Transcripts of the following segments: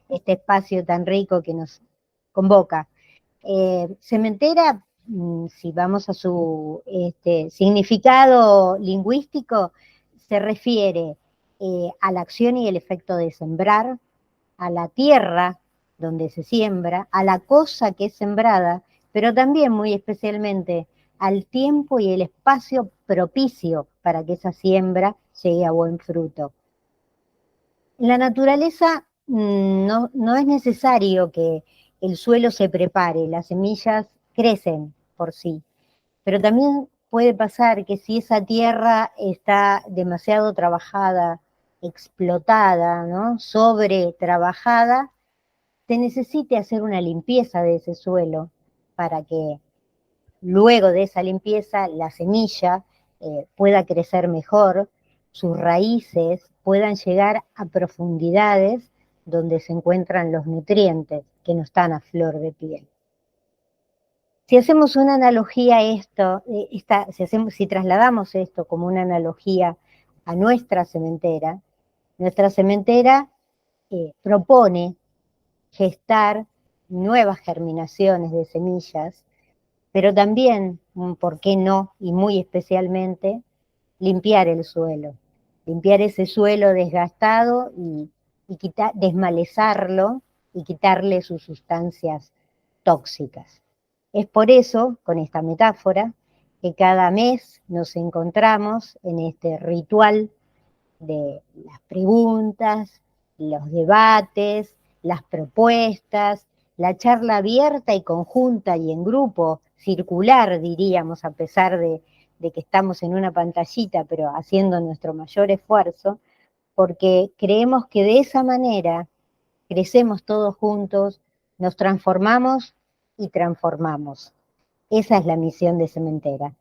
este espacio tan rico que nos convoca. Sementera, si vamos a su significado lingüístico, se refiere a la acción y el efecto de sembrar, a la tierra donde se siembra, a la cosa que es sembrada, pero también muy especialmente al tiempo y el espacio propicio para que esa siembra llegue a buen fruto. En la naturaleza no es necesario que el suelo se prepare, las semillas crecen por sí, pero también puede pasar que si esa tierra está demasiado trabajada, explotada, ¿no? Sobre trabajada, se necesite hacer una limpieza de ese suelo para que luego de esa limpieza la semilla pueda crecer mejor, sus raíces puedan llegar a profundidades donde se encuentran los nutrientes que no están a flor de piel. Si hacemos una analogía a esto, si trasladamos esto como una analogía a nuestra sementera propone gestar nuevas germinaciones de semillas, pero también, ¿por qué no? Y muy especialmente, limpiar el suelo. Limpiar ese suelo desgastado y desmalezarlo y quitarle sus sustancias tóxicas. Es por eso, con esta metáfora, que cada mes nos encontramos en este ritual de las preguntas, los debates, las propuestas, la charla abierta y conjunta y en grupo, circular diríamos, a pesar de que estamos en una pantallita, pero haciendo nuestro mayor esfuerzo, porque creemos que de esa manera crecemos todos juntos, nos transformamos y transformamos. Esa es la misión de Sementera.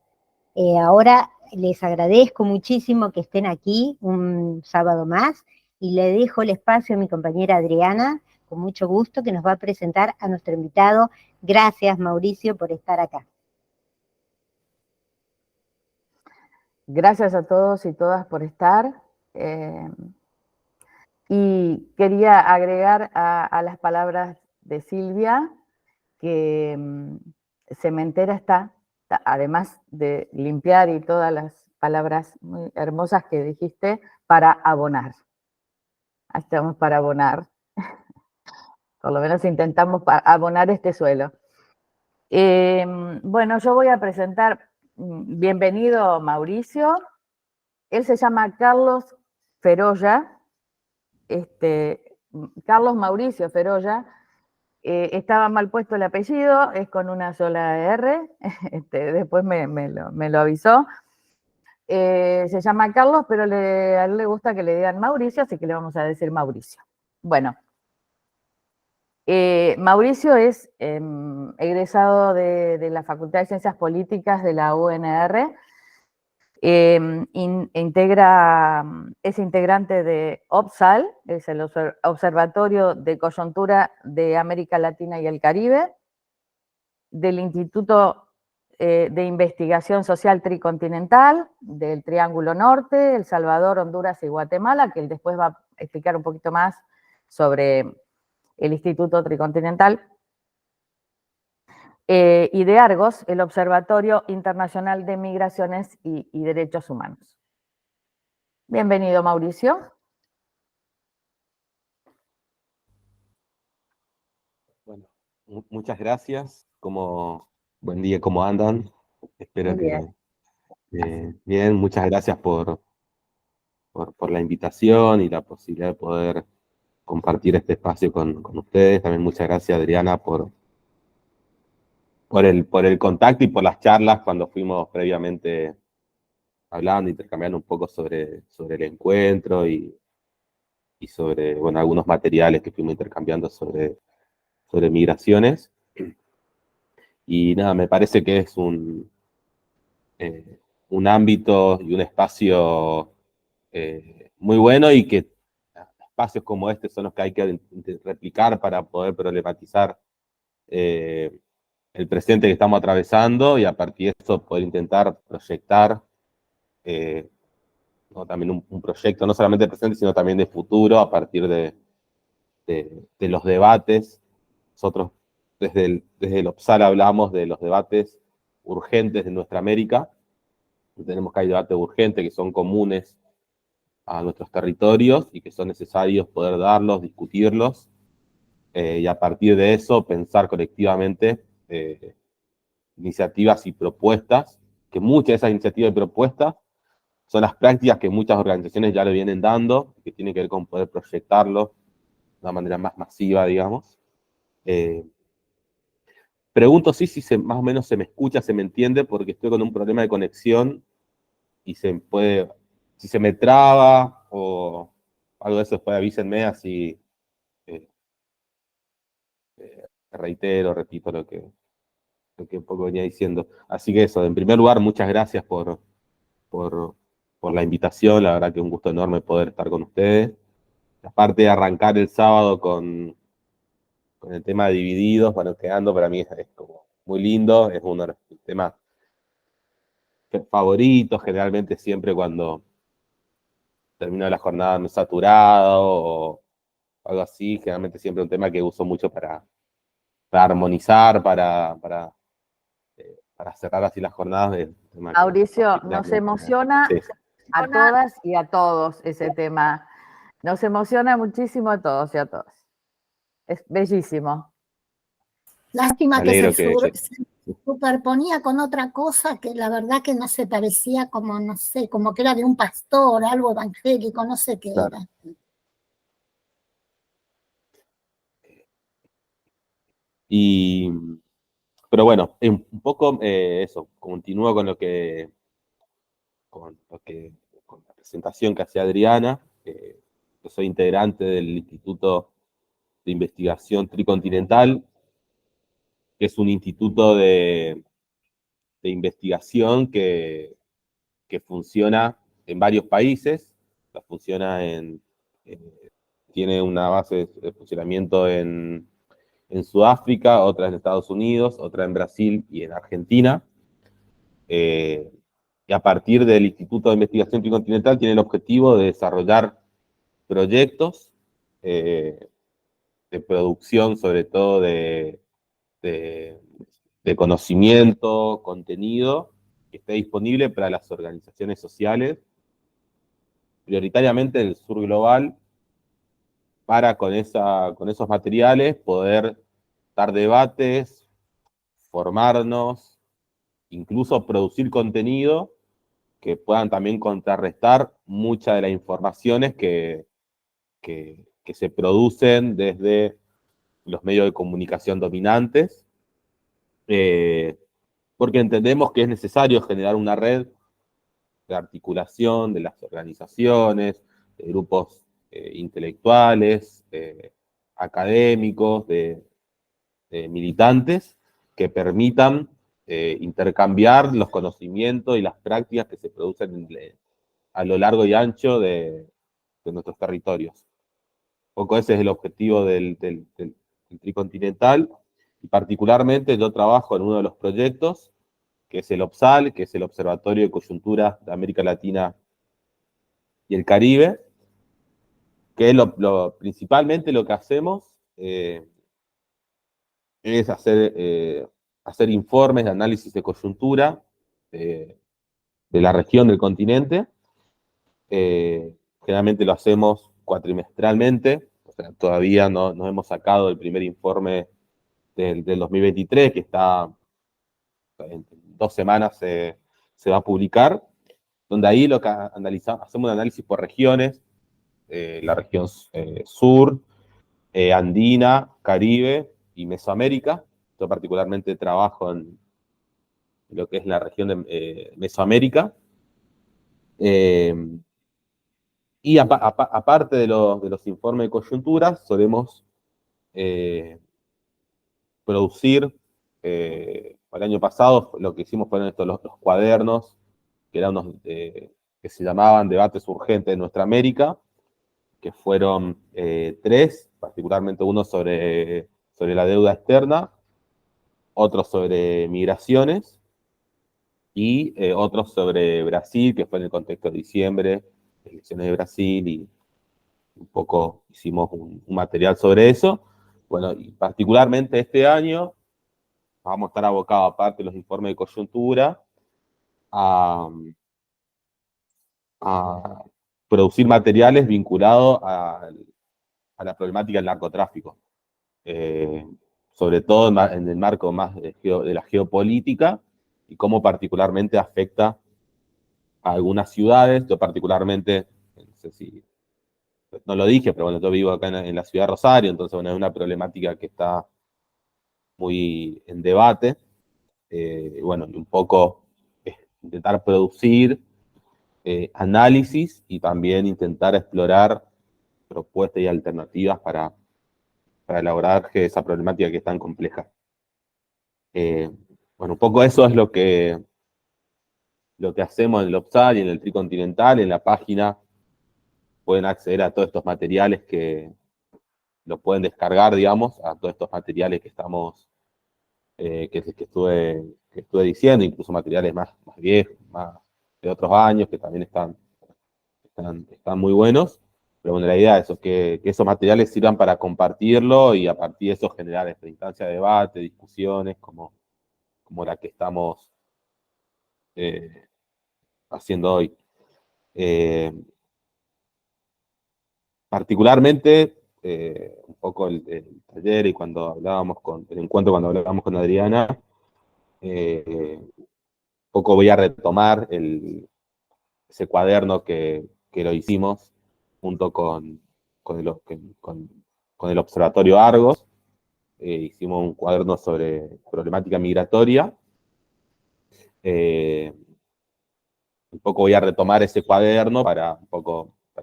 Ahora les agradezco muchísimo que estén aquí un sábado más y le dejo el espacio a mi compañera Adriana, con mucho gusto, que nos va a presentar a nuestro invitado. Gracias, Mauricio, por estar acá. Gracias a todos y todas por estar. Y quería agregar a las palabras de Silvia que Sementera está, además de limpiar y todas las palabras muy hermosas que dijiste, para abonar. Estamos para abonar. Por lo menos intentamos abonar este suelo. Bueno, yo voy a presentar, bienvenido Mauricio. Él se llama Carlos Ferolla, Carlos Mauricio Ferolla. Estaba mal puesto el apellido, es con una sola R, después me lo avisó. Se llama Carlos, pero a él le gusta que le digan Mauricio, así que le vamos a decir Mauricio. Bueno, Mauricio es egresado de la Facultad de Ciencias Políticas de la UNR, es integrante de OPSAL, es el Observatorio de Coyuntura de América Latina y el Caribe, del Instituto de Investigación Social Tricontinental, del Triángulo Norte, El Salvador, Honduras y Guatemala, que él después va a explicar un poquito más sobre el Instituto Tricontinental, y de Argos, el Observatorio Internacional de Migraciones y Derechos Humanos. Bienvenido, Mauricio. Bueno, muchas gracias. Buen día, ¿cómo andan? Espero que bien. Muchas gracias por la invitación y la posibilidad de poder compartir este espacio con ustedes. También muchas gracias, Adriana, por el contacto y por las charlas cuando fuimos previamente hablando, intercambiando un poco sobre el encuentro y sobre, bueno, algunos materiales que fuimos intercambiando sobre migraciones. Y nada, me parece que es un ámbito y un espacio muy bueno, y que espacios como este son los que hay que replicar para poder problematizar el presente que estamos atravesando, y a partir de eso poder intentar proyectar ¿no? También un proyecto no solamente de presente, sino también de futuro, a partir de de los debates. Nosotros desde el OPSAL hablamos de los debates urgentes de nuestra América. Tenemos que hay debates urgentes que son comunes a nuestros territorios y que son necesarios poder darlos, discutirlos, y a partir de eso pensar colectivamente iniciativas y propuestas, que muchas de esas iniciativas y propuestas son las prácticas que muchas organizaciones ya le vienen dando, que tienen que ver con poder proyectarlo de una manera más masiva, digamos. Pregunto si más o menos se me escucha, se me entiende, porque estoy con un problema de conexión y si se me traba o algo de eso, después avísenme, así repito lo que un poco venía diciendo. Así que eso, en primer lugar, muchas gracias por la invitación, la verdad que es un gusto enorme poder estar con ustedes. Aparte de arrancar el sábado con el tema de Divididos, bueno, quedando, para mí es como muy lindo, es uno de los temas favoritos, generalmente siempre cuando termino la jornada muy saturado o algo así, generalmente siempre un tema que uso mucho para armonizar, para cerrar así las jornadas. Mauricio, nos emociona sí. a todas y a todos ese tema. Nos emociona muchísimo a todos y a todas. Es bellísimo. Lástima que se superponía con otra cosa que la verdad que no se parecía, como no sé, como que era de un pastor, algo evangélico, no sé qué claro. era. Pero bueno, un poco eso, continúo con con la presentación que hacía Adriana. Yo soy integrante del Instituto de Investigación Tricontinental, que es un instituto de investigación que funciona en varios países. Tiene una base de funcionamiento en Sudáfrica, otra en Estados Unidos, otra en Brasil y en Argentina. Y a partir del Instituto de Investigación Tricontinental tiene el objetivo de desarrollar proyectos de producción, sobre todo de conocimiento, contenido, que esté disponible para las organizaciones sociales, prioritariamente del sur global, para con esos materiales poder dar debates, formarnos, incluso producir contenido que puedan también contrarrestar muchas de las informaciones que se producen desde los medios de comunicación dominantes, porque entendemos que es necesario generar una red de articulación de las organizaciones, de grupos intelectuales, académicos, de militantes, que permitan intercambiar los conocimientos y las prácticas que se producen a lo largo y ancho de nuestros territorios. Un poco ese es el objetivo del Tricontinental, y particularmente yo trabajo en uno de los proyectos, que es el OPSAL, que es el Observatorio de Coyuntura de América Latina y el Caribe, que principalmente lo que hacemos es hacer informes de análisis de coyuntura de la región del continente. Generalmente lo hacemos cuatrimestralmente, o sea, todavía no hemos sacado el primer informe del 2023, que está en 2 semanas se va a publicar, donde ahí lo que hacemos un análisis por regiones, la región sur, andina, Caribe y Mesoamérica. Yo particularmente trabajo en lo que es la región de Mesoamérica. Y aparte de los informes de coyuntura, solemos producir, el año pasado lo que hicimos fueron los cuadernos, que eran que se llamaban Debates Urgentes de Nuestra América, que fueron 3, particularmente uno sobre la deuda externa, otro sobre migraciones y otro sobre Brasil, que fue en el contexto de diciembre, elecciones de Brasil un poco hicimos un material sobre eso. Bueno, y particularmente este año vamos a estar abocados, aparte de los informes de coyuntura, a producir materiales vinculados a la problemática del narcotráfico. Sobre todo en el marco más de la geopolítica y cómo particularmente afecta a algunas ciudades. Yo particularmente, no sé si no lo dije, pero bueno, yo vivo acá en la ciudad de Rosario, entonces bueno, es una problemática que está muy en debate. Bueno, un poco intentar producir análisis y también intentar explorar propuestas y alternativas para elaborar esa problemática que es tan compleja. Bueno, un poco eso es lo que hacemos en el OPSAL y en el Tricontinental. En la página pueden acceder a todos estos materiales que los pueden descargar, digamos, a todos estos materiales que estamos, que estuve diciendo, incluso materiales más viejos, más de otros años, que también están muy buenos. Pero bueno, la idea es eso, que esos materiales sirvan para compartirlo y a partir de eso generar esta instancia de debate, discusiones como la que estamos haciendo hoy. Particularmente, un poco el taller y cuando hablábamos el encuentro cuando hablábamos con Adriana, un poco voy a retomar ese cuaderno que lo hicimos junto con el Observatorio Argos. Hicimos un cuaderno sobre problemática migratoria. Un poco voy a retomar ese cuaderno para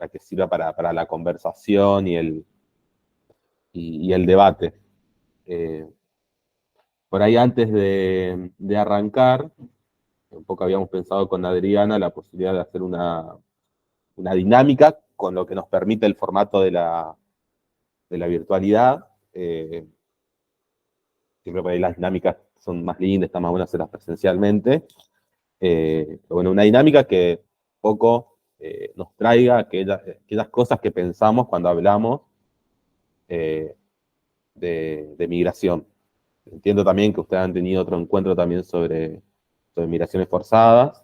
que sirva para la conversación y el debate. Por ahí antes de arrancar, un poco habíamos pensado con Adriana la posibilidad de hacer una dinámica con lo que nos permite el formato de la virtualidad. Siempre por ahí las dinámicas son más lindas, está más bueno hacerlas presencialmente. Pero bueno, una dinámica que un poco nos traiga aquellas cosas que pensamos cuando hablamos de migración. Entiendo también que ustedes han tenido otro encuentro también sobre migraciones forzadas.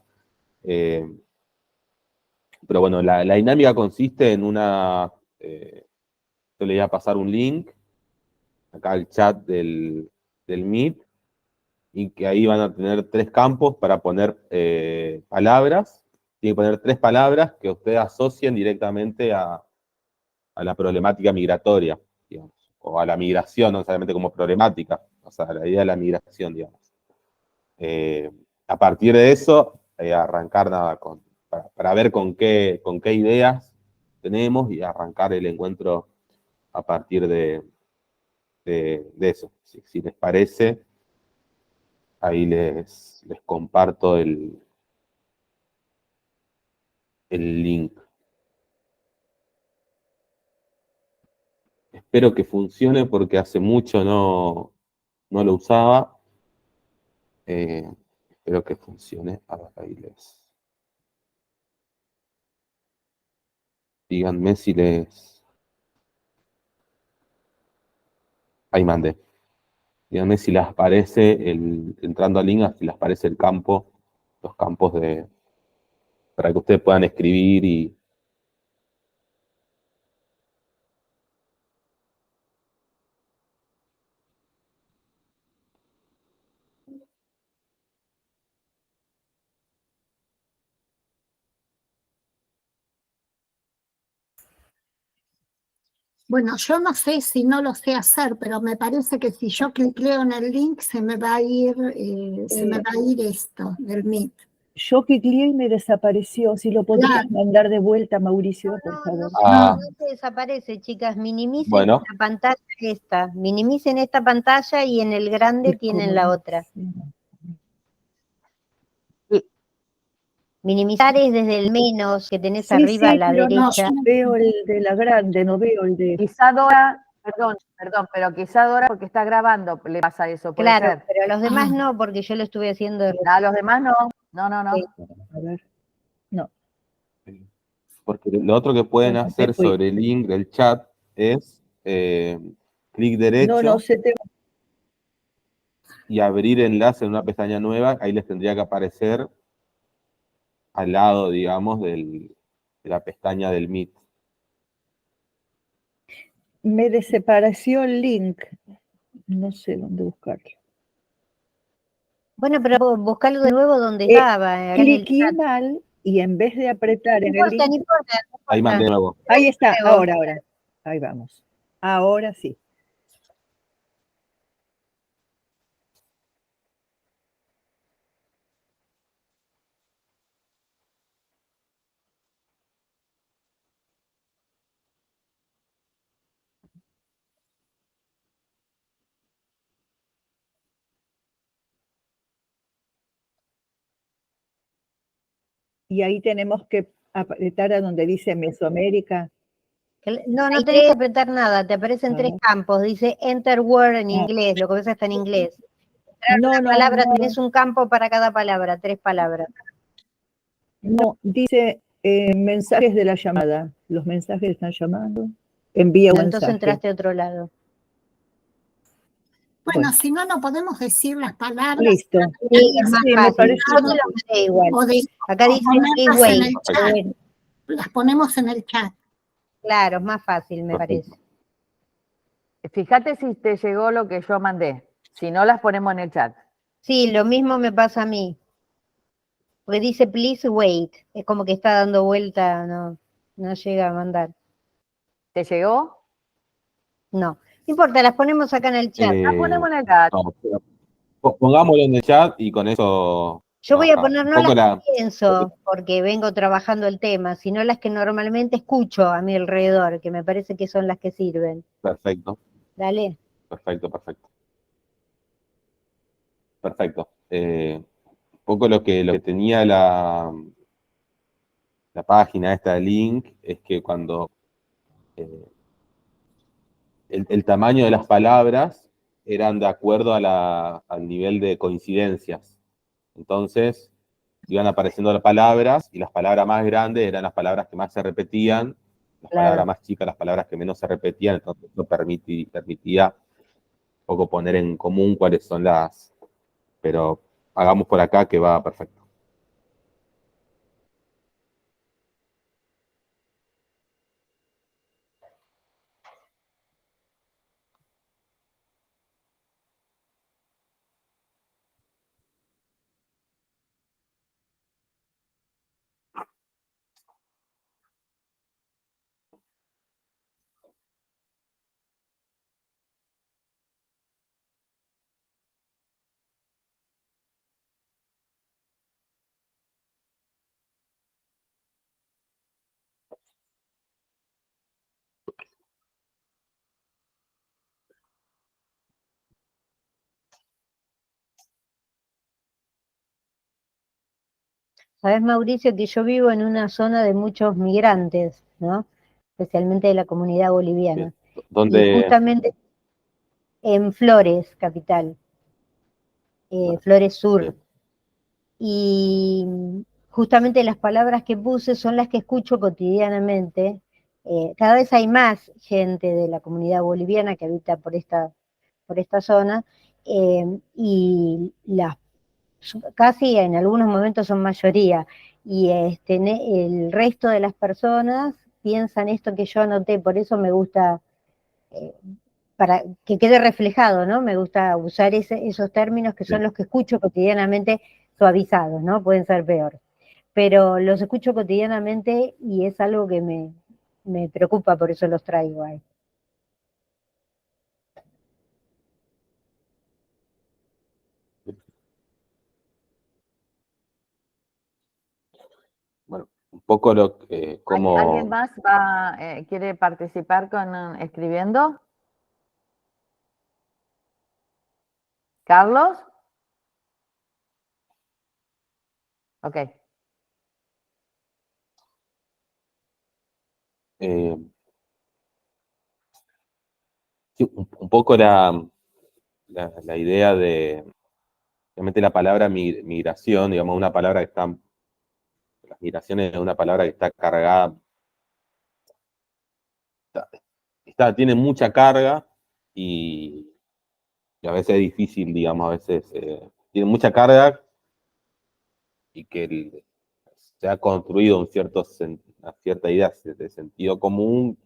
Pero bueno, la dinámica consiste en yo le voy a pasar un link acá al chat del Meet, y que ahí van a tener 3 campos para poner palabras. Tienen que poner 3 palabras que ustedes asocien directamente a la problemática migratoria, digamos, o a la migración, no necesariamente como problemática, o sea, la idea de la migración, digamos. A partir de eso, arrancar para ver con qué ideas tenemos y arrancar el encuentro a partir de eso. Si les parece, ahí les comparto el link. Espero que funcione porque hace mucho no lo usaba. Espero que funcione. A ver, ahí díganme si ahí mandé. Díganme si les aparece entrando al link, si les aparece los campos para que ustedes puedan escribir y... Bueno, yo no sé si no lo sé hacer, pero me parece que si yo cliqueo en el link se me va a ir esto, del Meet. Yo cliqué y me desapareció. Si lo podrías mandar de vuelta, Mauricio, por favor. No se desaparece, chicas. Minimicen la pantalla esta. Minimicen esta pantalla y en el grande tienen la otra. Minimizar es desde el menos que tenés arriba a la derecha. No veo el de la grande, no veo el de... Quizá Dora, perdón, pero quizá Dora, porque está grabando, le pasa eso. Claro, ser. pero a los demás no, porque yo lo estuve haciendo. A los demás no. No. Sí. A ver, no. Porque lo otro que pueden Bueno, hacer sobre el link del chat es clic derecho no, se te... y abrir enlace en una pestaña nueva. Ahí les tendría que aparecer al lado, digamos, de la pestaña del Meet. Me desapareció el link. No sé dónde buscarlo. Bueno, pero buscarlo de nuevo donde estaba, acá en el Cliqué chat. mal y en vez de apretar No en el importa, link... no importa, no Ahí importa. mandé de nuevo. Ahí está, Luego. ahora. Ahí vamos. Ahora sí. Y ahí tenemos que apretar a donde dice Mesoamérica. No tenés que apretar nada, te aparecen tres campos, dice Enter Word en inglés, lo que ves está en inglés. Tenés un campo para cada palabra, 3 palabras. No, dice mensajes de la llamada. Los mensajes están llamando. Envía un Entonces mensaje. entraste a otro lado. Bueno, si no, no podemos decir las palabras. Listo. Sí, es más me fácil. parece Yo te lo mandé igual. Acá dice ponerlas en el please chat. wait. Las ponemos en el chat. Claro, es más fácil, me parece. Fíjate si te llegó lo que yo mandé. Si no, las ponemos en el chat. Sí, lo mismo me pasa a mí. Porque dice please wait. Es como que está dando vuelta, no llega a mandar. ¿Te llegó? No importa, las ponemos acá en el chat. Las ponemos en el chat. Pongámoslo en el chat y con eso... Yo voy a poner no las que pienso, porque porque vengo trabajando el tema, sino las que normalmente escucho a mi alrededor, que me parece que son las que sirven. Perfecto. Dale. Perfecto. Un poco lo que tenía la página esta de link es que cuando el tamaño de las palabras eran de acuerdo al nivel de coincidencias. Entonces, iban apareciendo las palabras y las palabras más grandes eran las palabras que más se repetían, las palabras más chicas, las palabras que menos se repetían, entonces eso permitía un poco poner en común cuáles son las... Pero hagamos por acá que va perfecto. Sabes, Mauricio, que yo vivo en una zona de muchos migrantes, ¿no? Especialmente de la comunidad boliviana. ¿Dónde? Y justamente en Flores, capital. Flores Sur. Bien. Y justamente las palabras que puse son las que escucho cotidianamente. Cada vez hay más gente de la comunidad boliviana que habita por esta zona, y casi en algunos momentos son mayoría, y el resto de las personas piensan esto que yo anoté, por eso me gusta, para que quede reflejado, ¿no? Me gusta usar esos términos que son los que escucho cotidianamente, suavizados, ¿no? Pueden ser peor, pero los escucho cotidianamente y es algo que me preocupa, por eso los traigo ahí. Bueno, un poco como... ¿Alguien más quiere participar escribiendo? ¿Carlos? Ok. Sí, un poco la idea de, realmente la palabra migración, digamos, una palabra que está, las migraciones es una palabra que está cargada tiene mucha carga y a veces es difícil, digamos, a veces tiene mucha carga y que se ha construido una cierta idea de sentido común,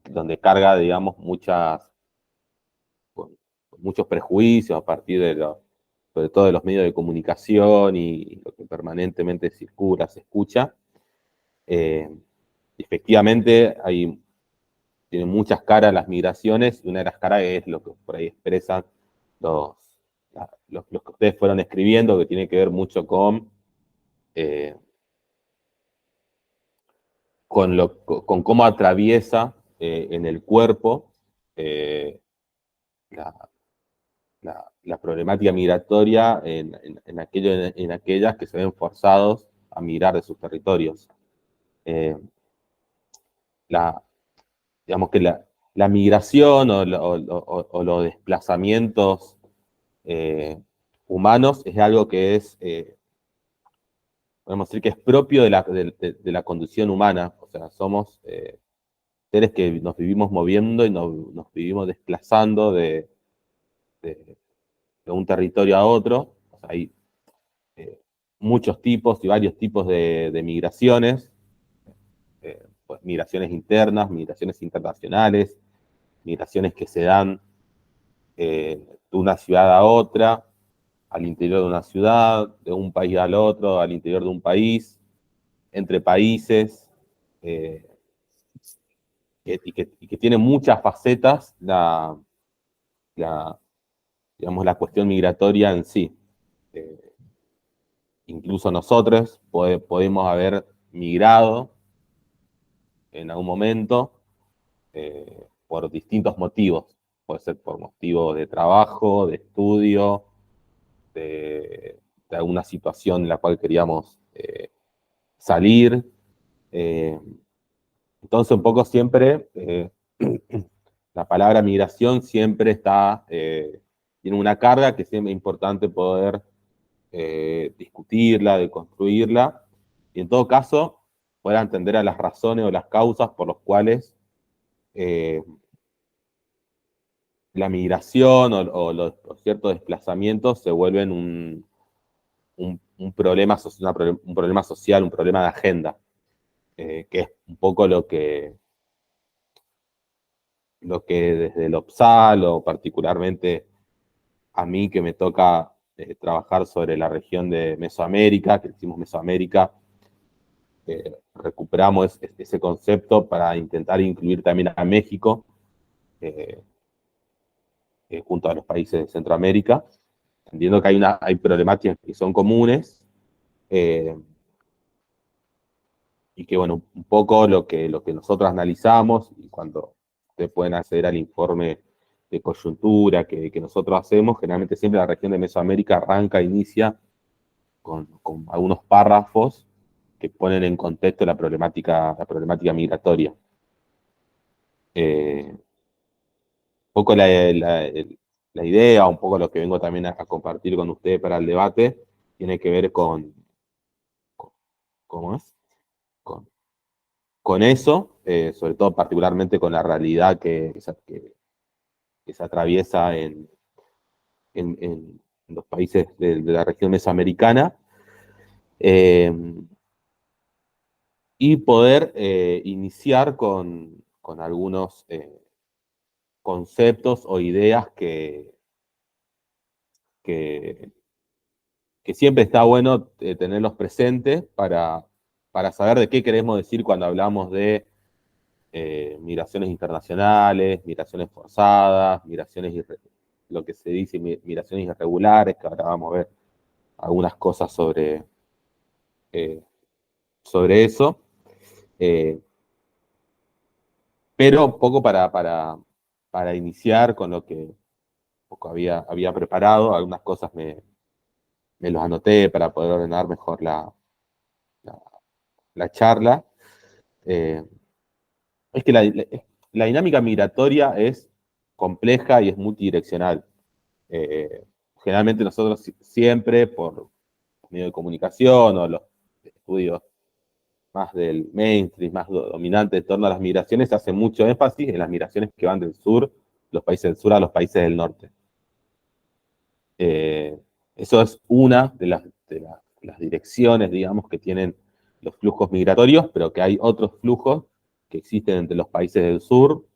donde carga, digamos, muchos prejuicios a partir sobre todo de los medios de comunicación y lo que permanentemente circula, se escucha. Efectivamente, tienen muchas caras las migraciones, y una de las caras es lo que por ahí expresan los que ustedes fueron escribiendo, que tiene que ver mucho con cómo atraviesa en el cuerpo la problemática migratoria en aquellas que se ven forzados a migrar de sus territorios. Digamos que la migración o los desplazamientos humanos es algo que es, podemos decir que es propio de la condición humana. O sea, somos seres que nos vivimos moviendo y nos vivimos desplazando de un territorio a otro. O sea, hay muchos tipos y varios tipos de migraciones, pues, migraciones internas, migraciones internacionales, migraciones que se dan de una ciudad a otra, al interior de una ciudad, de un país al otro, al interior de un país, entre países, y que tiene muchas facetas digamos, la cuestión migratoria en sí. Incluso nosotros podemos haber migrado en algún momento por distintos motivos. Puede ser por motivos de trabajo, de estudio, de alguna situación en la cual queríamos salir. Entonces, un poco siempre, la palabra migración siempre tiene una carga que siempre es importante poder discutirla, deconstruirla, y en todo caso, poder entender a las razones o las causas por las cuales la migración o los ciertos desplazamientos se vuelven un problema social, un problema de agenda, que es un poco lo que desde el OPSAL, o particularmente a mí que me toca trabajar sobre la región de Mesoamérica, que decimos Mesoamérica, recuperamos ese concepto para intentar incluir también a México, junto a los países de Centroamérica, entendiendo que hay problemáticas que son comunes, y que, bueno, un poco lo que nosotros analizamos, y cuando ustedes pueden acceder al informe de coyuntura que nosotros hacemos, generalmente siempre la región de Mesoamérica arranca, inicia con algunos párrafos que ponen en contexto la problemática migratoria. Un poco la idea, un poco lo que vengo también a compartir con ustedes para el debate, tiene que ver con ¿cómo es? Con eso, sobre todo particularmente con la realidad que se atraviesa en los países de la región mesoamericana, y poder iniciar con algunos conceptos o ideas que siempre está bueno tenerlos presentes para saber de qué queremos decir cuando hablamos de migraciones internacionales, migraciones forzadas, lo que se dice migraciones irregulares, que ahora vamos a ver algunas cosas sobre eso. Pero un poco para iniciar con lo que un poco había preparado, algunas cosas me los anoté para poder ordenar mejor la charla. Es que la dinámica migratoria es compleja y es multidireccional. Generalmente nosotros siempre, por medio de comunicación o los estudios más del mainstream, más dominante en torno a las migraciones, se hace mucho énfasis en las migraciones que van del sur, los países del sur a los países del norte. Eso es una de las direcciones, digamos, que tienen los flujos migratorios, pero que hay otros flujos que existen entre los países del sur,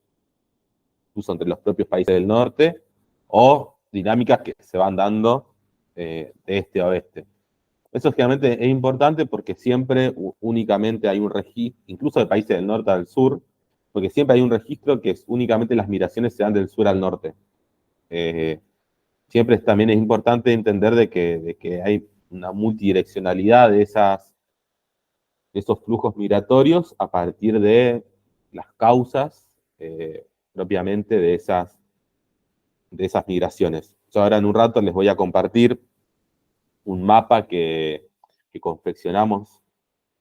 incluso entre los propios países del norte, o dinámicas que se van dando de este a oeste. Eso generalmente es importante porque siempre únicamente hay un registro, incluso de países del norte al sur, porque siempre hay un registro que es únicamente las migraciones se dan del sur al norte. Siempre también es importante entender de que hay una multidireccionalidad de esos flujos migratorios a partir de las causas propiamente de esas migraciones. Yo ahora en un rato les voy a compartir un mapa que confeccionamos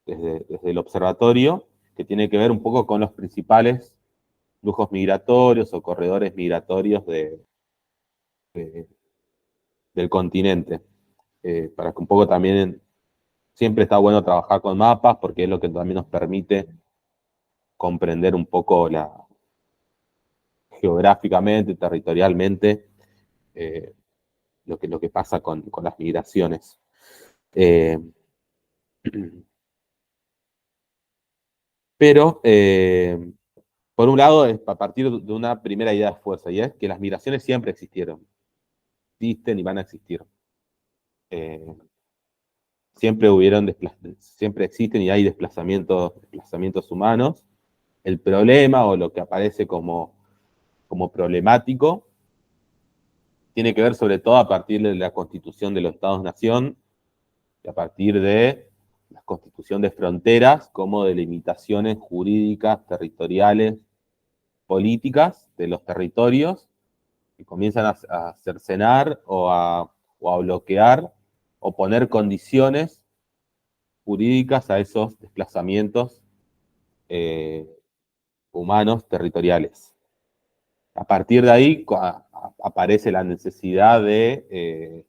desde el observatorio, que tiene que ver un poco con los principales flujos migratorios o corredores migratorios del continente. Para que un poco también, siempre está bueno trabajar con mapas, porque es lo que también nos permite comprender un poco geográficamente, territorialmente, lo que pasa con las migraciones. Pero, por un lado, es a partir de una primera idea de fuerza, y es que las migraciones siempre existieron, existen y van a existir. Siempre existen y hay desplazamientos humanos. El problema, o lo que aparece como problemático, tiene que ver sobre todo a partir de la constitución de los Estados-nación y a partir de la constitución de fronteras como de limitaciones jurídicas, territoriales, políticas de los territorios que comienzan a cercenar o a bloquear o poner condiciones jurídicas a esos desplazamientos humanos territoriales. A partir de ahí aparece la necesidad de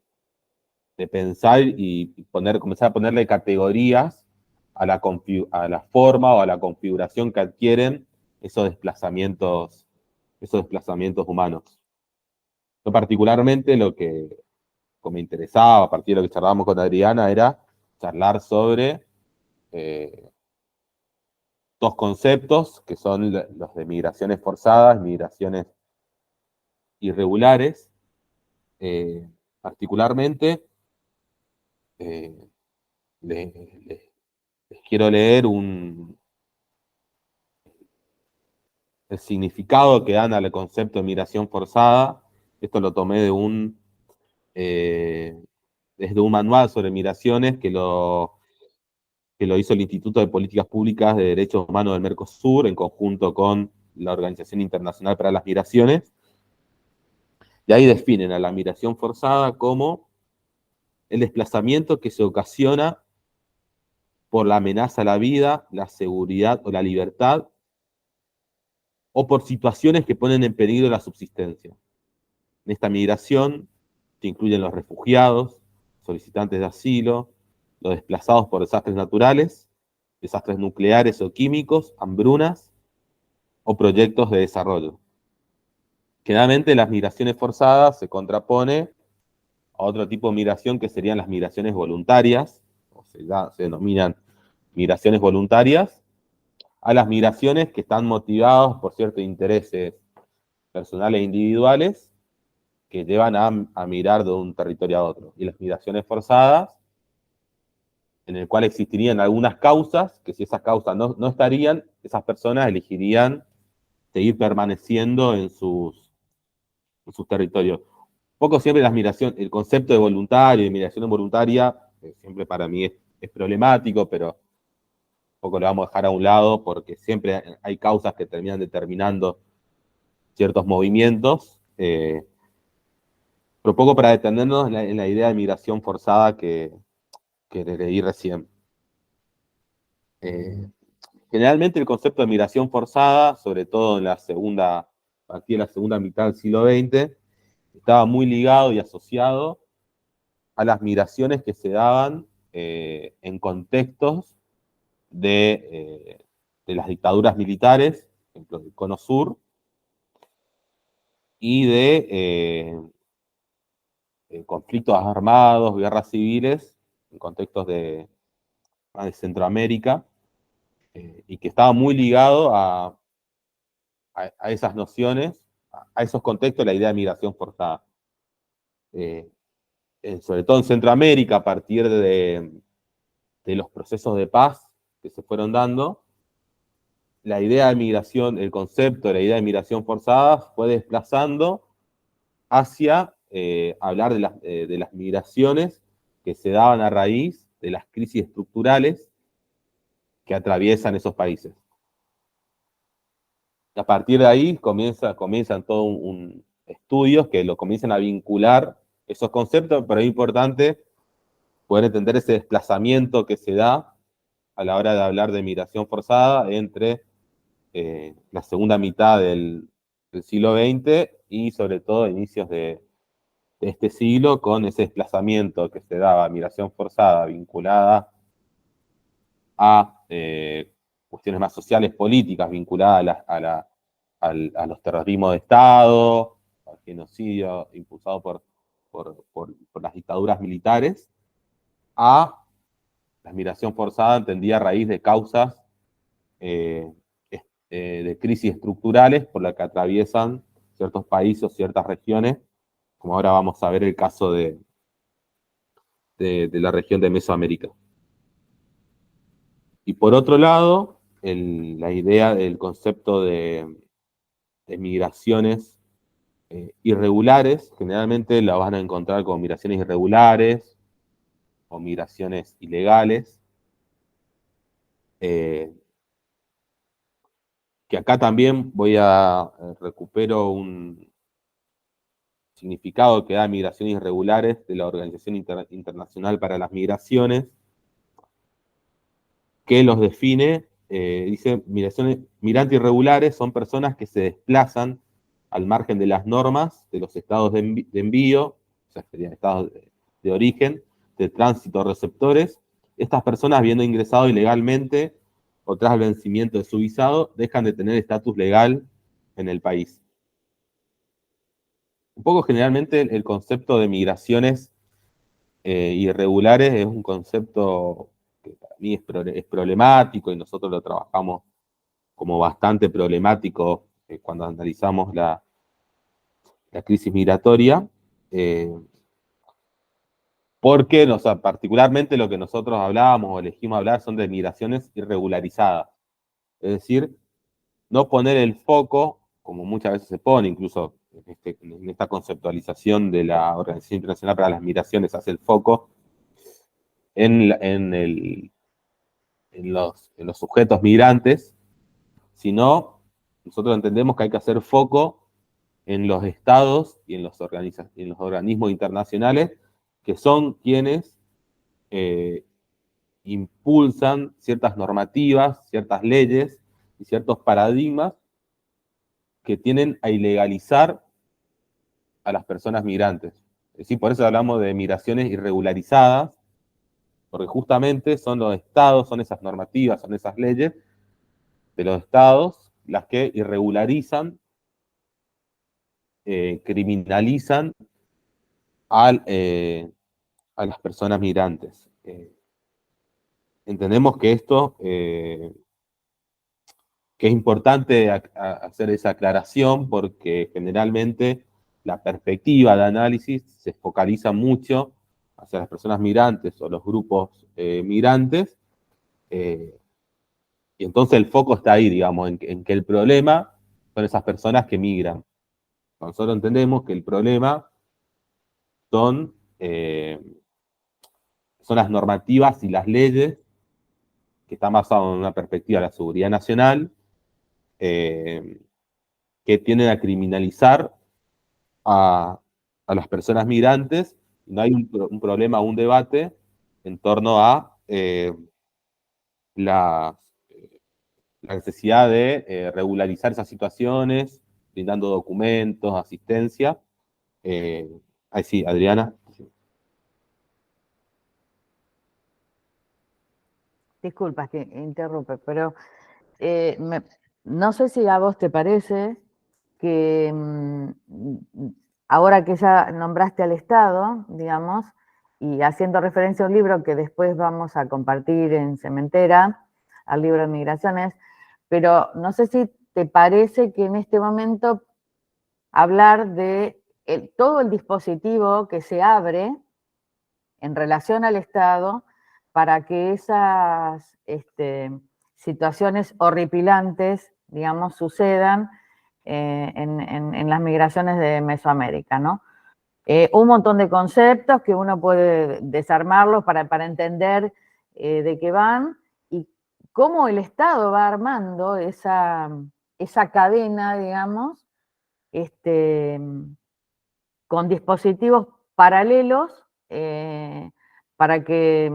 pensar y comenzar a ponerle categorías a la forma o a la configuración que adquieren esos desplazamientos humanos. Yo particularmente lo que me interesaba, a partir de lo que charlábamos con Adriana, era charlar sobre dos conceptos, que son los de migraciones forzadas, migraciones irregulares. Particularmente, les quiero leer el significado que dan al concepto de migración forzada. Esto lo tomé desde un manual sobre migraciones que lo hizo el Instituto de Políticas Públicas de Derechos Humanos del Mercosur, en conjunto con la Organización Internacional para las Migraciones. Y ahí definen a la migración forzada como el desplazamiento que se ocasiona por la amenaza a la vida, la seguridad o la libertad, o por situaciones que ponen en peligro la subsistencia. En esta migración se incluyen los refugiados, solicitantes de asilo, los desplazados por desastres naturales, desastres nucleares o químicos, hambrunas o proyectos de desarrollo. Generalmente las migraciones forzadas se contrapone a otro tipo de migración que serían las migraciones voluntarias, o se denominan migraciones voluntarias, a las migraciones que están motivadas por ciertos intereses personales e individuales que llevan a migrar de un territorio a otro. Y las migraciones forzadas, en el cual existirían algunas causas, que si esas causas no estarían, esas personas elegirían seguir permaneciendo en sus territorios. Poco siempre las migraciones, el concepto de voluntario y migración voluntaria, siempre para mí es problemático, pero poco lo vamos a dejar a un lado porque siempre hay causas que terminan determinando ciertos movimientos, pero poco para detenernos en la idea de migración forzada que leí recién. Generalmente el concepto de migración forzada, sobre todo a partir de la segunda mitad del siglo XX, estaba muy ligado y asociado a las migraciones que se daban en contextos de las dictaduras militares, por ejemplo, del Cono Sur, y de conflictos armados, guerras civiles, en contextos de Centroamérica, y que estaba muy ligado a esas nociones, a esos contextos, la idea de migración forzada. Sobre todo en Centroamérica, a partir de los procesos de paz que se fueron dando, la idea de migración, el concepto de la idea de migración forzada fue desplazando hacia hablar de las migraciones que se daban a raíz de las crisis estructurales que atraviesan esos países. A partir de ahí comienzan todos estudios que lo comienzan a vincular esos conceptos, pero es importante poder entender ese desplazamiento que se da a la hora de hablar de migración forzada entre la segunda mitad del siglo XX y sobre todo inicios de este siglo, con ese desplazamiento que se daba, migración forzada vinculada a cuestiones más sociales, políticas, vinculadas a los terrorismos de Estado, al genocidio impulsado por las dictaduras militares, a la migración forzada entendida a raíz de causas de crisis estructurales por las que atraviesan ciertos países o ciertas regiones, como ahora vamos a ver el caso de la región de Mesoamérica. Y por otro lado, la idea del concepto de migraciones irregulares, generalmente la van a encontrar como migraciones irregulares o migraciones ilegales, que acá también recupero un significado que da migraciones irregulares de la Organización Internacional para las Migraciones, que los define, dice, migrantes irregulares son personas que se desplazan al margen de las normas de los estados de envío, o sea, serían estados de origen, de tránsito receptores. Estas personas, habiendo ingresado ilegalmente o tras el vencimiento de su visado, dejan de tener estatus legal en el país. Un poco generalmente el concepto de migraciones irregulares es un concepto que para mí es problemático, y nosotros lo trabajamos como bastante problemático cuando analizamos la crisis migratoria, porque particularmente lo que nosotros hablábamos o elegimos hablar son de migraciones irregularizadas. Es decir, no poner el foco, como muchas veces se pone, incluso en esta conceptualización de la Organización Internacional para las Migraciones, hace el foco en los sujetos migrantes, sino nosotros entendemos que hay que hacer foco en los estados y en los organismos internacionales, que son quienes impulsan ciertas normativas, ciertas leyes y ciertos paradigmas que tienden a ilegalizar a las personas migrantes. Es decir, por eso hablamos de migraciones irregularizadas, porque justamente son los estados, son esas normativas, son esas leyes de los estados las que irregularizan, criminalizan a las personas migrantes. Entendemos que esto, que es importante hacer esa aclaración, porque generalmente la perspectiva de análisis se focaliza mucho hacia las personas migrantes o los grupos migrantes, y entonces el foco está ahí, digamos, en que el problema son esas personas que migran. Nosotros entendemos que el problema son las normativas y las leyes que están basadas en una perspectiva de la seguridad nacional, que tienden a criminalizar a las personas migrantes. No hay un problema, un debate en torno a la necesidad de regularizar esas situaciones, brindando documentos, asistencia. Ahí sí, Adriana. disculpas que interrumpe, pero no sé si a vos te parece que ahora que ya nombraste al Estado, digamos, y haciendo referencia a un libro que después vamos a compartir en Cementera, al libro de Migraciones, pero no sé si te parece que en este momento hablar de todo el dispositivo que se abre en relación al Estado para que esas situaciones horripilantes, digamos, sucedan en las migraciones de Mesoamérica, ¿no? Un montón de conceptos que uno puede desarmarlos para entender de qué van y cómo el Estado va armando esa cadena, digamos, con dispositivos paralelos para que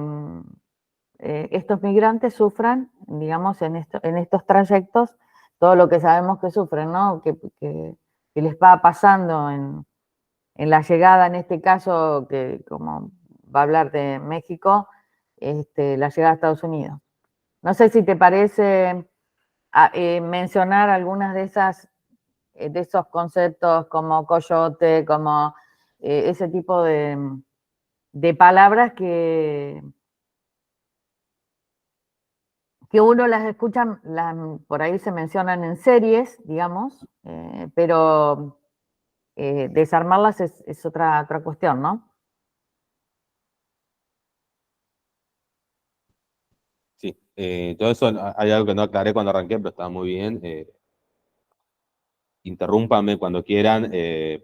estos migrantes sufran, digamos, en estos trayectos, todo lo que sabemos que sufren, ¿no? Que les va pasando en la llegada, en este caso, que como va a hablar de México, la llegada a Estados Unidos. No sé si te parece mencionar algunas de esos conceptos como coyote, como ese tipo de palabras que uno las escucha, por ahí se mencionan en series, digamos, pero desarmarlas es otra cuestión, ¿no? Sí, todo eso hay algo que no aclaré cuando arranqué, pero está muy bien. Interrúmpanme cuando quieran,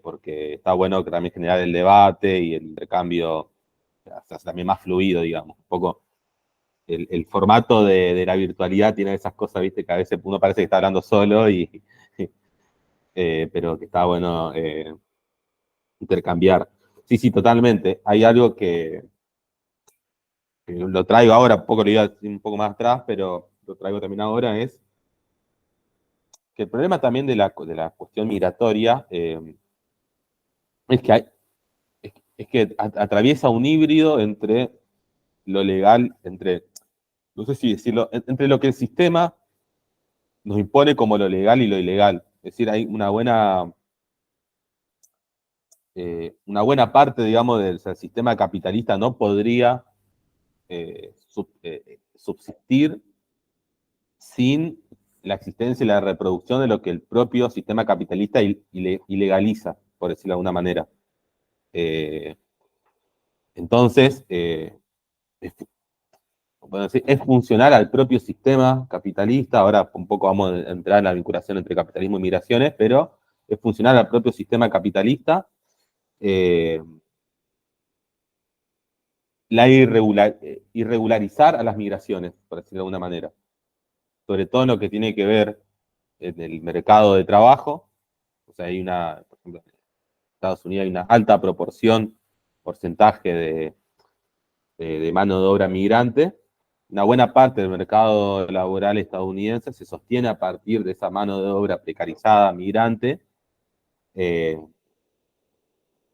porque está bueno que también generar el debate y el intercambio se hace también más fluido, digamos. Un poco el formato de la virtualidad tiene esas cosas, viste, que a veces uno parece que está hablando solo, pero que está bueno intercambiar. Sí, sí, totalmente. Hay algo que lo traigo ahora, un poco lo iba a decir un poco más atrás, pero lo traigo también ahora, es que el problema también de la cuestión migratoria es que es que atraviesa un híbrido entre lo legal, no sé si decirlo, entre lo que el sistema nos impone como lo legal y lo ilegal. Es decir, hay una buena parte, digamos, del sistema capitalista no podría subsistir sin la existencia y la reproducción de lo que el propio sistema capitalista ilegaliza, por decirlo de alguna manera. Entonces, es funcional al propio sistema capitalista. Ahora un poco vamos a entrar en la vinculación entre capitalismo y migraciones, pero es funcional al propio sistema capitalista irregularizar a las migraciones, por decirlo de alguna manera. Sobre todo en lo que tiene que ver en el mercado de trabajo. O sea, por ejemplo, en Estados Unidos hay una alta porcentaje de mano de obra migrante. Una buena parte del mercado laboral estadounidense se sostiene a partir de esa mano de obra precarizada migrante,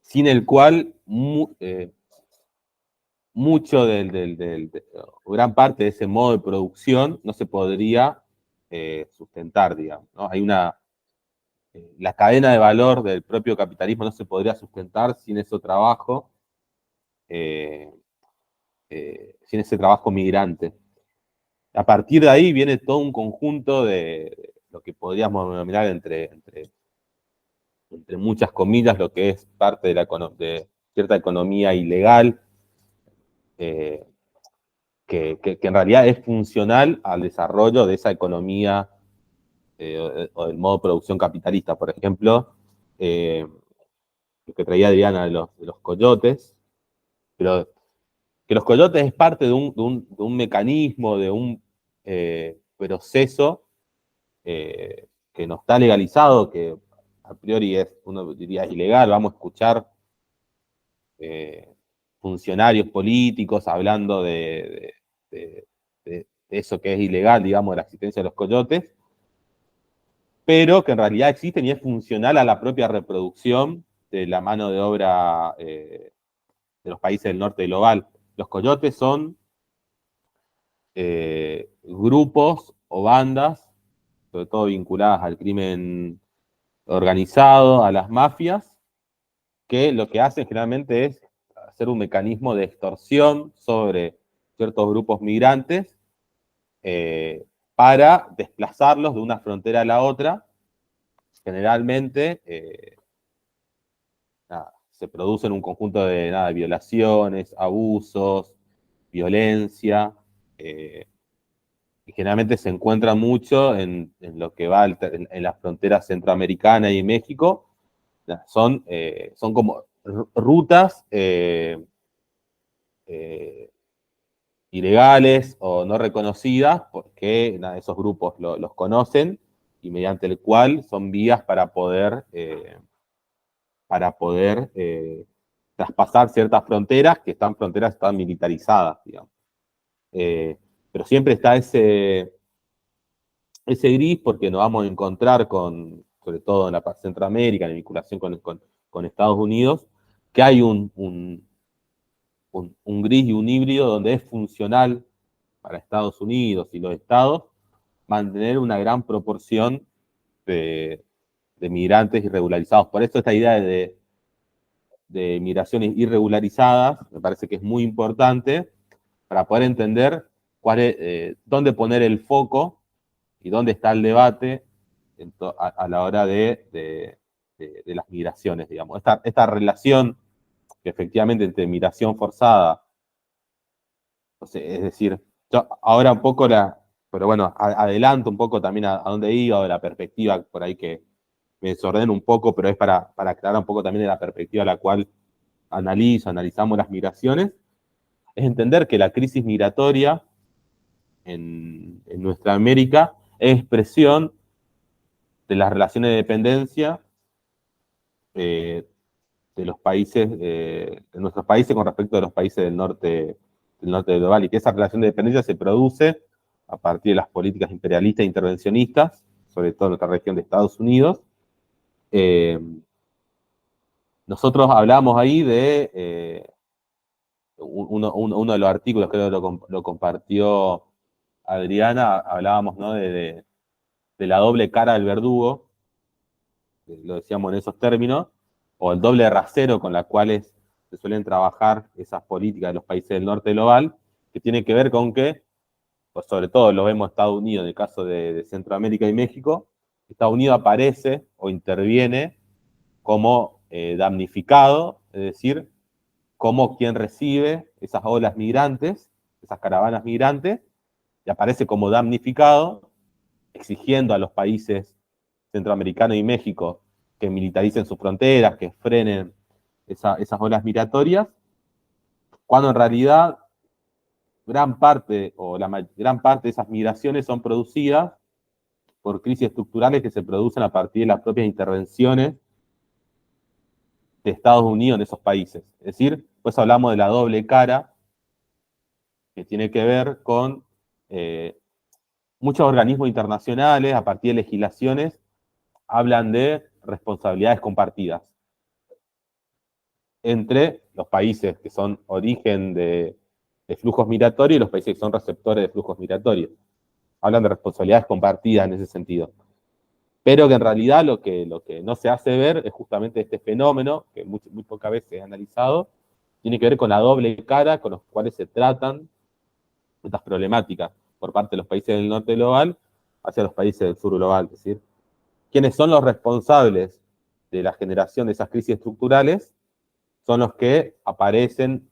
sin el cual mucho gran parte de ese modo de producción no se podría sustentar, digamos, ¿no? La cadena de valor del propio capitalismo no se podría sustentar sin ese trabajo, sin ese trabajo migrante. A partir de ahí viene todo un conjunto de lo que podríamos denominar entre muchas comillas, lo que es parte de cierta economía ilegal, que en realidad es funcional al desarrollo de esa economía o del modo de producción capitalista. Por ejemplo, lo que traía Adriana de los coyotes, pero que los coyotes es parte de un mecanismo, de un proceso que no está legalizado, que a priori uno diría es ilegal. Vamos a escuchar funcionarios políticos hablando de eso que es ilegal, digamos, de la existencia de los coyotes, pero que en realidad existen y es funcional a la propia reproducción de la mano de obra de los países del norte global. Los coyotes son grupos o bandas, sobre todo vinculadas al crimen organizado, a las mafias, que lo que hacen generalmente es hacer un mecanismo de extorsión sobre ciertos grupos migrantes para desplazarlos de una frontera a la otra. Generalmente se producen un conjunto de violaciones, abusos, violencia, y generalmente se encuentra mucho en lo que va en la frontera centroamericana y México. Son como rutas ilegales o no reconocidas, porque esos grupos los conocen y mediante el cual son vías para poder traspasar ciertas fronteras, que fronteras están militarizadas, digamos. Pero siempre está ese gris, porque nos vamos a encontrar sobre todo en la parte Centroamérica, en vinculación con Estados Unidos, que hay un gris y un híbrido donde es funcional para Estados Unidos y los estados mantener una gran proporción de migrantes irregularizados. Por eso esta idea de migraciones irregularizadas me parece que es muy importante para poder entender dónde poner el foco y dónde está el debate a la hora de las migraciones, digamos. Esta relación que efectivamente entre migración forzada, es decir, yo ahora un poco pero bueno, adelanto un poco también a dónde iba, de la perspectiva por ahí que me desordeno un poco, pero es para aclarar un poco también de la perspectiva a la cual analizamos las migraciones, es entender que la crisis migratoria en nuestra América es expresión de las relaciones de dependencia de los países, de nuestros países con respecto a los países del norte global, y que esa relación de dependencia se produce a partir de las políticas imperialistas e intervencionistas, sobre todo en nuestra región de Estados Unidos. Nosotros hablamos ahí de uno de los artículos, creo que lo compartió Adriana, hablábamos, ¿no?, de la doble cara del verdugo, lo decíamos en esos términos, o el doble rasero con la cual se suelen trabajar esas políticas de los países del norte global, que tiene que ver con que, pues sobre todo lo vemos en Estados Unidos, en el caso de Centroamérica y México, Estados Unidos aparece o interviene como damnificado, es decir, como quien recibe esas olas migrantes, esas caravanas migrantes, y aparece como damnificado, exigiendo a los países centroamericanos y México que militaricen sus fronteras, que frenen esas olas migratorias, cuando en realidad gran parte de esas migraciones son producidas por crisis estructurales que se producen a partir de las propias intervenciones de Estados Unidos en esos países. Es decir, pues hablamos de la doble cara, que tiene que ver con muchos organismos internacionales, a partir de legislaciones, hablan de responsabilidades compartidas entre los países que son origen de flujos migratorios y los países que son receptores de flujos migratorios. Hablan de responsabilidades compartidas en ese sentido. Pero que en realidad lo que no se hace ver es justamente este fenómeno, que muy pocas veces es analizado, tiene que ver con la doble cara con los cuales se tratan estas problemáticas por parte de los países del norte global hacia los países del sur global. Es decir, quienes son los responsables de la generación de esas crisis estructurales son los que aparecen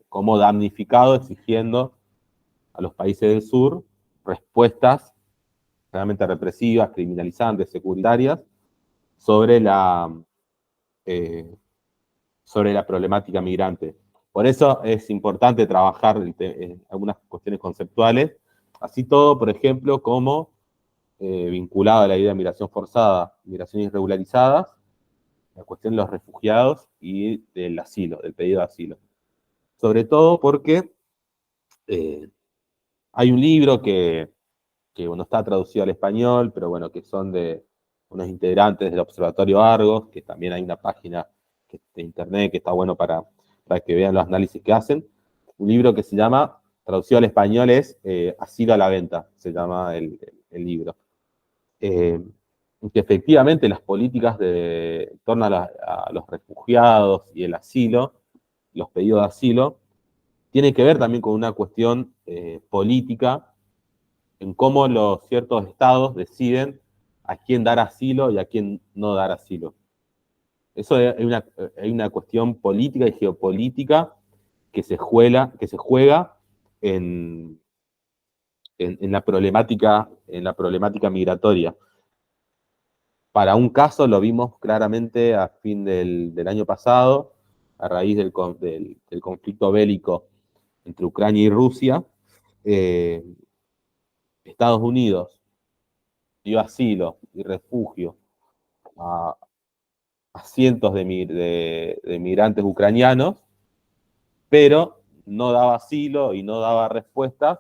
como damnificados, exigiendo a los países del sur respuestas realmente represivas, criminalizantes, securitarias, sobre la problemática migrante. Por eso es importante trabajar en algunas cuestiones conceptuales, así todo, por ejemplo, como vinculado a la idea de migración forzada, migraciones irregularizadas, la cuestión de los refugiados y del asilo, del pedido de asilo. Sobre todo porque hay un libro que no está traducido al español, pero bueno, que son de unos integrantes del Observatorio Argos, que también hay una página de internet que está bueno para que vean los análisis que hacen. Un libro que se llama traducido al español es Asilo a la venta, se llama el libro. Que efectivamente las políticas en torno a los refugiados y el asilo, los pedidos de asilo, tienen que ver también con una cuestión política en cómo los ciertos estados deciden a quién dar asilo y a quién no dar asilo. Eso hay una cuestión política y geopolítica que se juega en la problemática migratoria. Para un caso lo vimos claramente a fin del año pasado, a raíz del conflicto bélico entre Ucrania y Rusia. Estados Unidos dio asilo y refugio a cientos de migrantes ucranianos, pero no daba asilo y no daba respuestas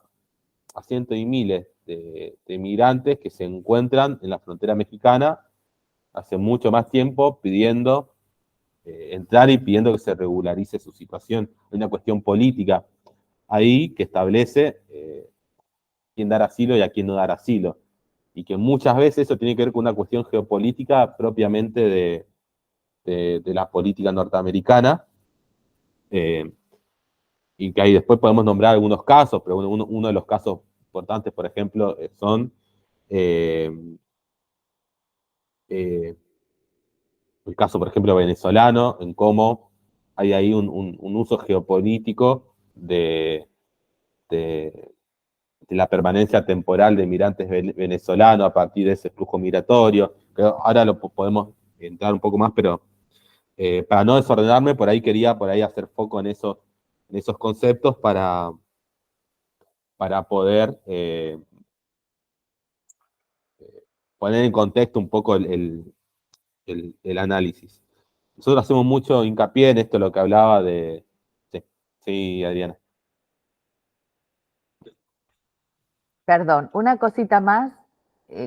a cientos y miles de migrantes que se encuentran en la frontera mexicana hace mucho más tiempo pidiendo entrar y pidiendo que se regularice su situación. Hay una cuestión política ahí que establece quién dar asilo y a quién no dar asilo. Y que muchas veces eso tiene que ver con una cuestión geopolítica propiamente de la política norteamericana. Y que ahí después podemos nombrar algunos casos, pero uno de los casos importantes, por ejemplo, son el caso, por ejemplo, venezolano, en cómo hay ahí un uso geopolítico de la permanencia temporal de migrantes venezolanos a partir de ese flujo migratorio. Que ahora lo podemos entrar un poco más, pero para no desordenarme, quería hacer foco en esos conceptos para poder poner en contexto un poco el análisis. Nosotros hacemos mucho hincapié en esto, lo que hablaba de... Sí, Adriana. Perdón, una cosita más,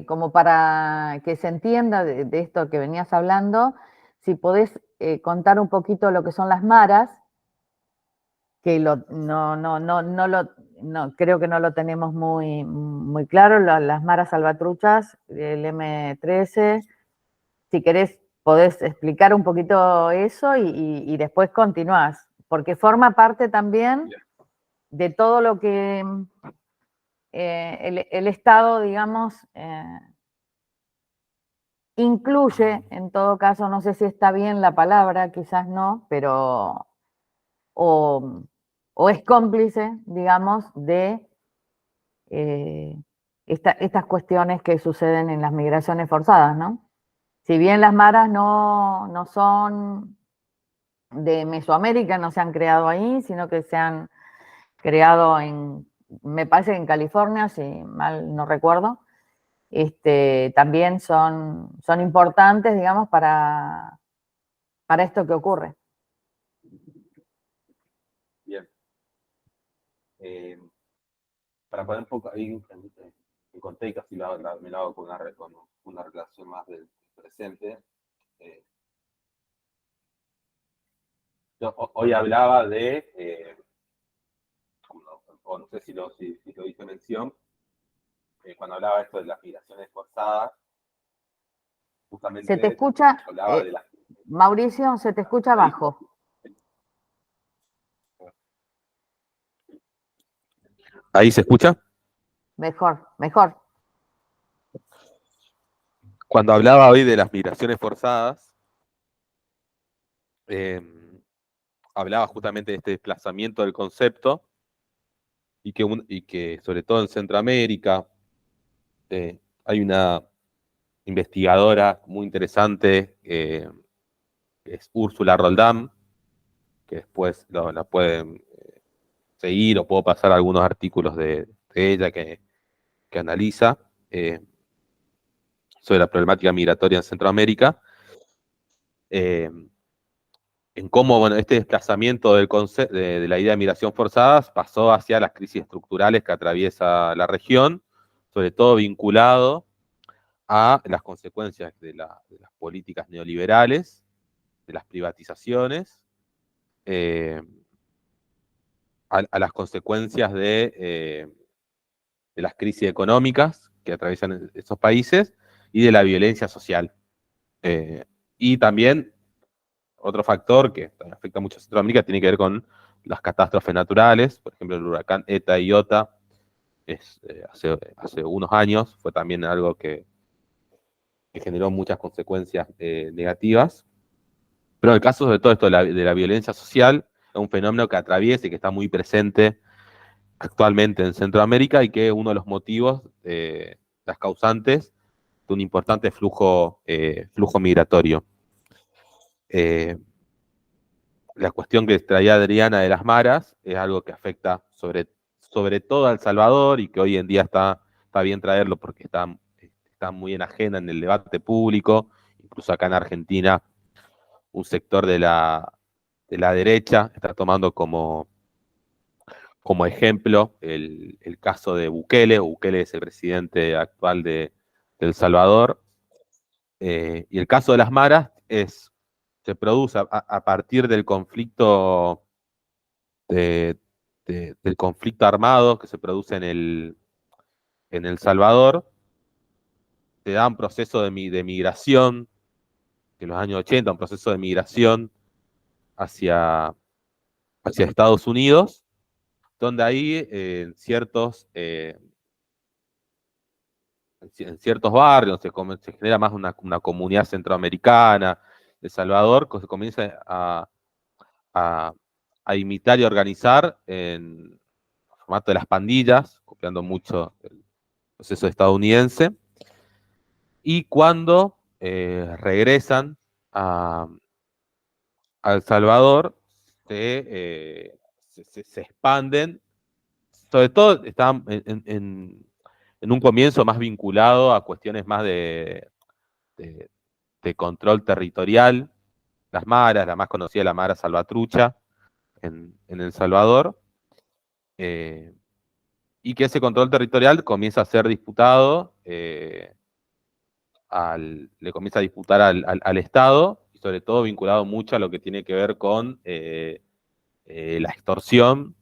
como para que se entienda de esto que venías hablando, si podés contar un poquito lo que son las maras, que creo que no lo tenemos muy claro, las maras salvatruchas, el M13. Si querés, podés explicar un poquito eso y después continuás, porque forma parte también de todo lo que el Estado, digamos, incluye, en todo caso, no sé si está bien la palabra, quizás no, pero o es cómplice, digamos, de estas cuestiones que suceden en las migraciones forzadas, ¿no? Si bien las maras no son de Mesoamérica, no se han creado ahí, sino que se han creado me parece que en California, si mal no recuerdo, también son importantes, digamos, para esto que ocurre. Bien. Para poner un poco ahí en contexto, así me lo hago con una relación más del presente. Yo hoy hablaba de, o no sé si lo hice mención, cuando hablaba esto de las migraciones forzadas, justamente Se te escucha, hablaba de las... Mauricio, se te escucha bajo. ¿Ahí se escucha? Mejor. Cuando hablaba hoy de las migraciones forzadas, hablaba justamente de este desplazamiento del concepto y que sobre todo en Centroamérica hay una investigadora muy interesante, que es Úrsula Roldán, que después la pueden seguir o puedo pasar algunos artículos de ella que analiza sobre la problemática migratoria en Centroamérica, en cómo este desplazamiento de la idea de migración forzada pasó hacia las crisis estructurales que atraviesa la región, sobre todo vinculado a las consecuencias de las políticas neoliberales, de las privatizaciones, a las consecuencias de las crisis económicas que atraviesan esos países y de la violencia social. Y también otro factor que afecta mucho a Centroamérica tiene que ver con las catástrofes naturales. Por ejemplo, el huracán Eta y Iota hace unos años fue también algo que generó muchas consecuencias negativas. Pero en el caso de todo esto de la violencia social, es un fenómeno que atraviesa y que está muy presente actualmente en Centroamérica y que es uno de los motivos, las causantes de un importante flujo migratorio. La cuestión que traía Adriana de las maras es algo que afecta sobre todo a El Salvador y que hoy en día está bien traerlo porque está muy en agenda en el debate público, incluso acá en Argentina un sector de la derecha está tomando como ejemplo el caso de Bukele. Bukele es el presidente actual de El Salvador, y el caso de las maras se produce a partir del conflicto del conflicto armado que se produce en El Salvador. Se da un proceso de migración en los años 80, un proceso de migración hacia Estados Unidos, donde ahí en ciertos barrios se genera más una comunidad centroamericana, de Salvador, que se comienza a imitar y organizar en el formato de las pandillas, copiando mucho el proceso estadounidense. Y cuando regresan a El Salvador, se expanden. Sobre todo estaban en un comienzo más vinculado a cuestiones más de control territorial. Las maras, la más conocida, la Mara Salvatrucha, en El Salvador, y que ese control territorial comienza a ser disputado, le comienza a disputar al Estado, y sobre todo vinculado mucho a lo que tiene que ver con la extorsión,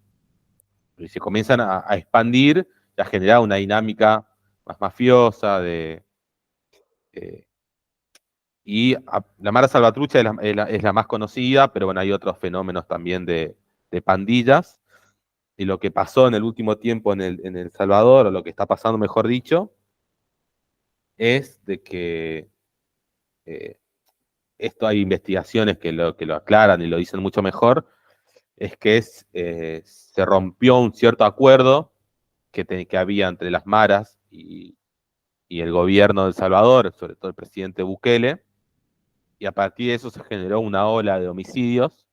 y se comienzan a expandir y a generar una dinámica más mafiosa y la Mara Salvatrucha es la más conocida, pero bueno, hay otros fenómenos también de pandillas. Y lo que pasó en el último tiempo en El Salvador, o lo que está pasando, mejor dicho, es de que esto hay investigaciones que lo aclaran y lo dicen mucho mejor, es que se rompió un cierto acuerdo que había entre las maras y el gobierno de El Salvador, sobre todo el presidente Bukele, y a partir de eso se generó una ola de homicidios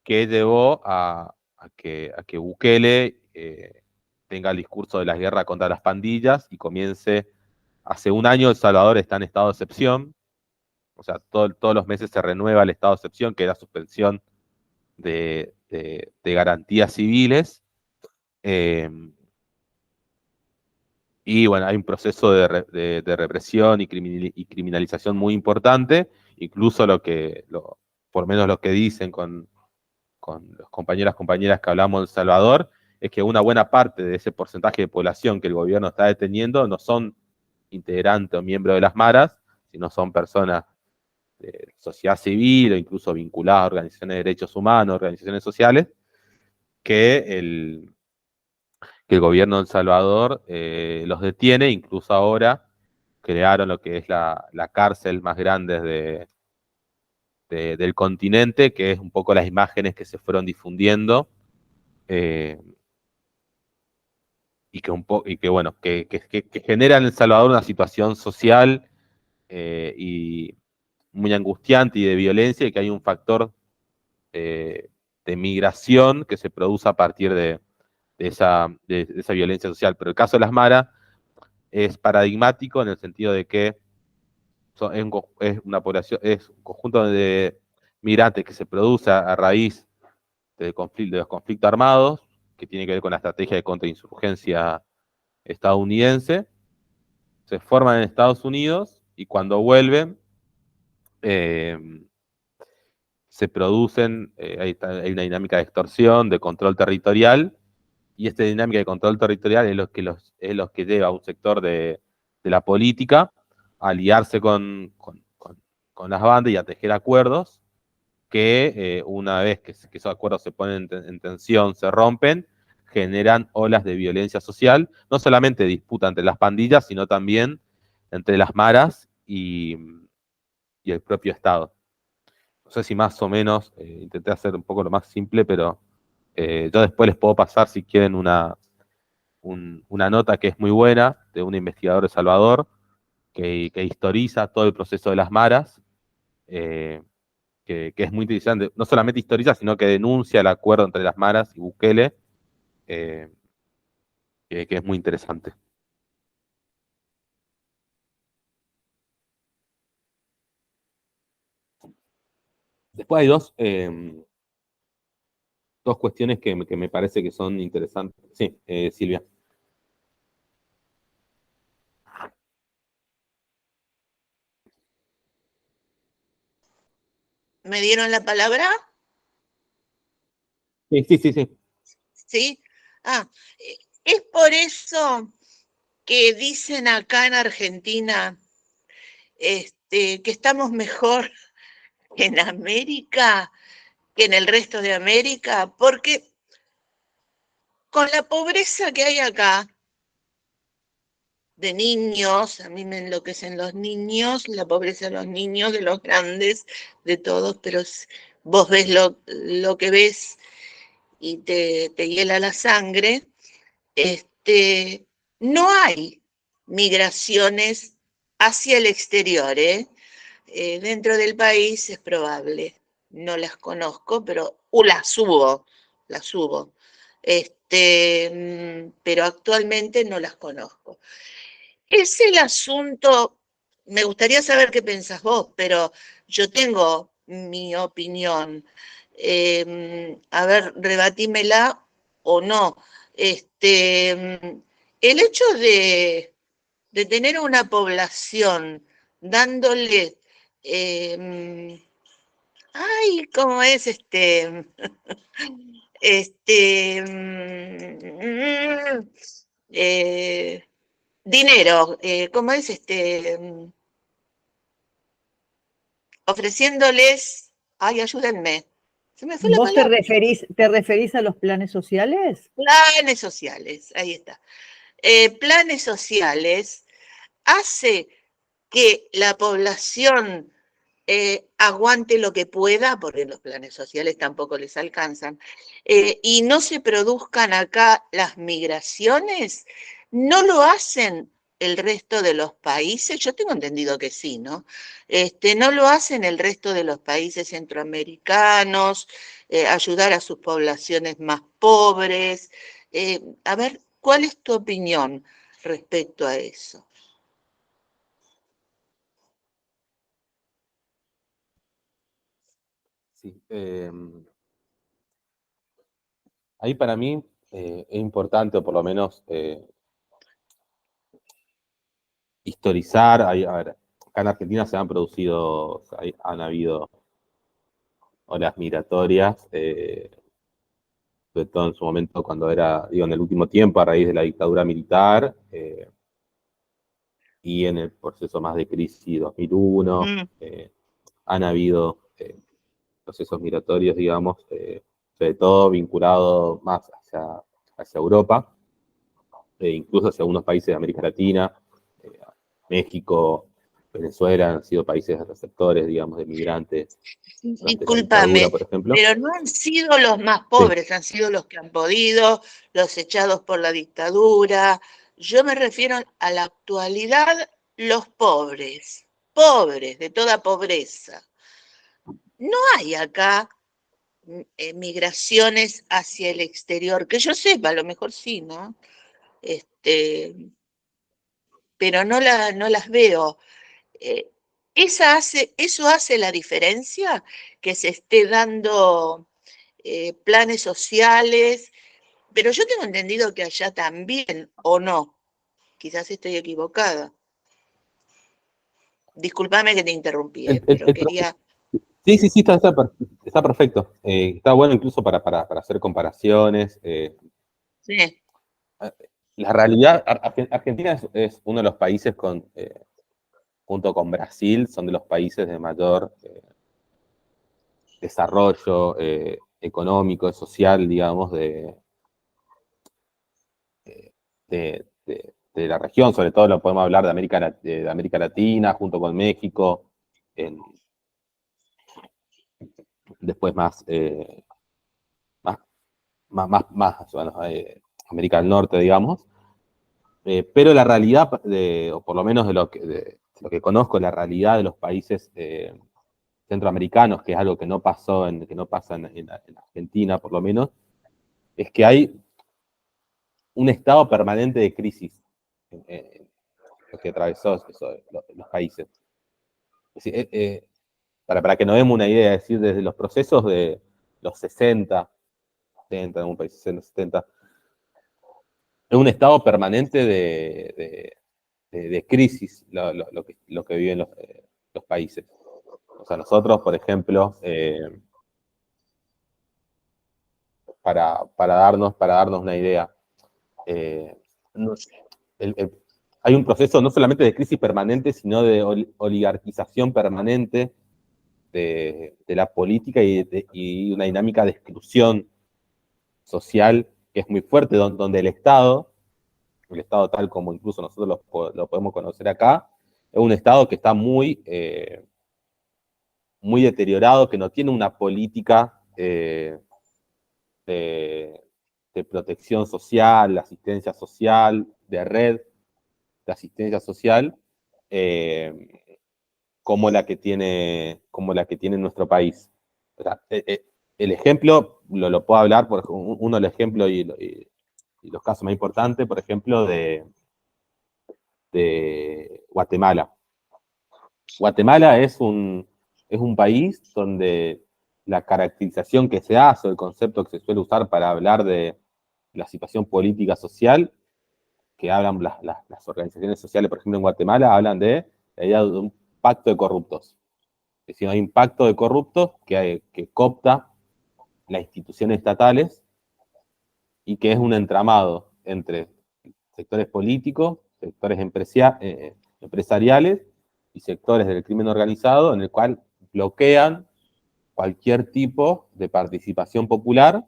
que llevó a que Bukele tenga el discurso de la guerra contra las pandillas y comience. Hace un año El Salvador está en estado de excepción, o sea, todos los meses se renueva el estado de excepción, que es la suspensión de garantías civiles. Y bueno, hay un proceso de represión y criminalización muy importante, incluso por lo menos lo que dicen con los compañeras que hablamos de El Salvador, es que una buena parte de ese porcentaje de población que el gobierno está deteniendo no son integrantes o miembros de las maras, sino son personas de sociedad civil o incluso vinculadas a organizaciones de derechos humanos, organizaciones sociales, que el gobierno de El Salvador los detiene. Incluso ahora crearon lo que es la cárcel más grande del continente, que es un poco las imágenes que se fueron difundiendo, y que genera en El Salvador una situación social y muy angustiante y de violencia, y que hay un factor de migración que se produce a partir de esa violencia social. Pero el caso de las maras es paradigmático en el sentido de que es una población, es un conjunto de migrantes que se produce a raíz de los conflictos armados, que tiene que ver con la estrategia de contrainsurgencia estadounidense. Se forman en Estados Unidos y cuando vuelven se producen, hay una dinámica de extorsión, de control territorial, y esta dinámica de control territorial es lo que lleva a un sector de la política a aliarse con las bandas y a tejer acuerdos que una vez que esos acuerdos se ponen en tensión, se rompen, generan olas de violencia social, no solamente disputa entre las pandillas, sino también entre las maras y el propio Estado. No sé si más o menos, intenté hacer un poco lo más simple, pero yo después les puedo pasar, si quieren, una nota que es muy buena, de un investigador de Salvador, que historiza todo el proceso de las maras, que es muy interesante. No solamente historiza, sino que denuncia el acuerdo entre las maras y Bukele, que es muy interesante. Después hay dos cuestiones que me parece que son interesantes. Sí, Silvia. ¿Me dieron la palabra? Sí. ¿Sí? Es por eso que dicen acá en Argentina que estamos mejor en América que en el resto de América, porque con la pobreza que hay acá, de niños, a mí me enloquecen los niños, la pobreza de los niños, de los grandes, de todos, pero vos ves lo que ves y te hiela la sangre, no hay migraciones hacia el exterior, dentro del país es probable, no las conozco, pero las hubo, pero actualmente no las conozco. Es el asunto, me gustaría saber qué pensás vos, pero yo tengo mi opinión. A ver, rebatímela o no. El hecho de tener una población dándole, ¿cómo es dinero, ¿cómo es ofreciéndoles, ayúdenme, se me fue la ¿Vos palabra. te referís a los planes sociales? Planes sociales, ahí está. Planes sociales hace que la población aguante lo que pueda, porque los planes sociales tampoco les alcanzan, y no se produzcan acá las migraciones, no lo hacen el resto de los países, yo tengo entendido que sí, ¿no? No lo hacen el resto de los países centroamericanos, ayudar a sus poblaciones más pobres. A ver, ¿cuál es tu opinión respecto a eso? Sí, ahí para mí es importante, o por lo menos historizar. A ver, acá en Argentina se han producido, han habido olas migratorias, sobre todo en su momento cuando en el último tiempo, a raíz de la dictadura militar, y en el proceso más de crisis 2001, han habido procesos migratorios, digamos, sobre todo vinculados más hacia Europa, incluso hacia algunos países de América Latina, México, Venezuela, han sido países receptores, digamos, de migrantes. Discúlpame, por ejemplo. pero no han sido los más pobres, sí. Han sido los que han podido, los echados por la dictadura. Yo me refiero a la actualidad, los pobres, de toda pobreza. No hay acá migraciones hacia el exterior, que yo sepa, a lo mejor sí, ¿no? Pero no las veo. ¿Eso hace la diferencia? Que se esté dando planes sociales, pero yo tengo entendido que allá también, ¿o no? Quizás estoy equivocada. Discúlpame que te interrumpí, pero quería... Sí, sí, sí, está perfecto. Está bueno incluso para hacer comparaciones. Sí. La realidad, Argentina es uno de los países junto con Brasil, son de los países de mayor desarrollo económico y social, digamos, de la región. Sobre todo lo podemos hablar de América Latina, junto con México, después bueno, América del Norte, digamos. Pero la realidad, o por lo menos de lo que conozco, la realidad de los países centroamericanos, que es algo que no pasa en Argentina, por lo menos, es que hay un estado permanente de crisis lo que atravesó los países. Es decir, para que nos demos una idea, es decir, desde los procesos de los 60, 70, en algún país 60, 70, es un estado permanente de crisis lo que viven los países. O sea, nosotros, por ejemplo, para darnos una idea, hay un proceso no solamente de crisis permanente, sino de oligarquización permanente de la política y una dinámica de exclusión social que es muy fuerte, donde el Estado tal como incluso nosotros lo podemos conocer acá, es un Estado que está muy deteriorado, que no tiene una política de protección social, de asistencia social, de red de asistencia social, como la que tiene nuestro país. O sea, el ejemplo, lo puedo hablar, uno de los ejemplos y los casos más importantes, por ejemplo, de Guatemala. Guatemala es un país donde la caracterización que se hace, o el concepto que se suele usar para hablar de la situación política social, que hablan las organizaciones sociales, por ejemplo, en Guatemala, hablan de la idea de un pacto de corruptos. Es decir, hay un pacto de corruptos que coopta las instituciones estatales y que es un entramado entre sectores políticos, sectores empresariales y sectores del crimen organizado, en el cual bloquean cualquier tipo de participación popular,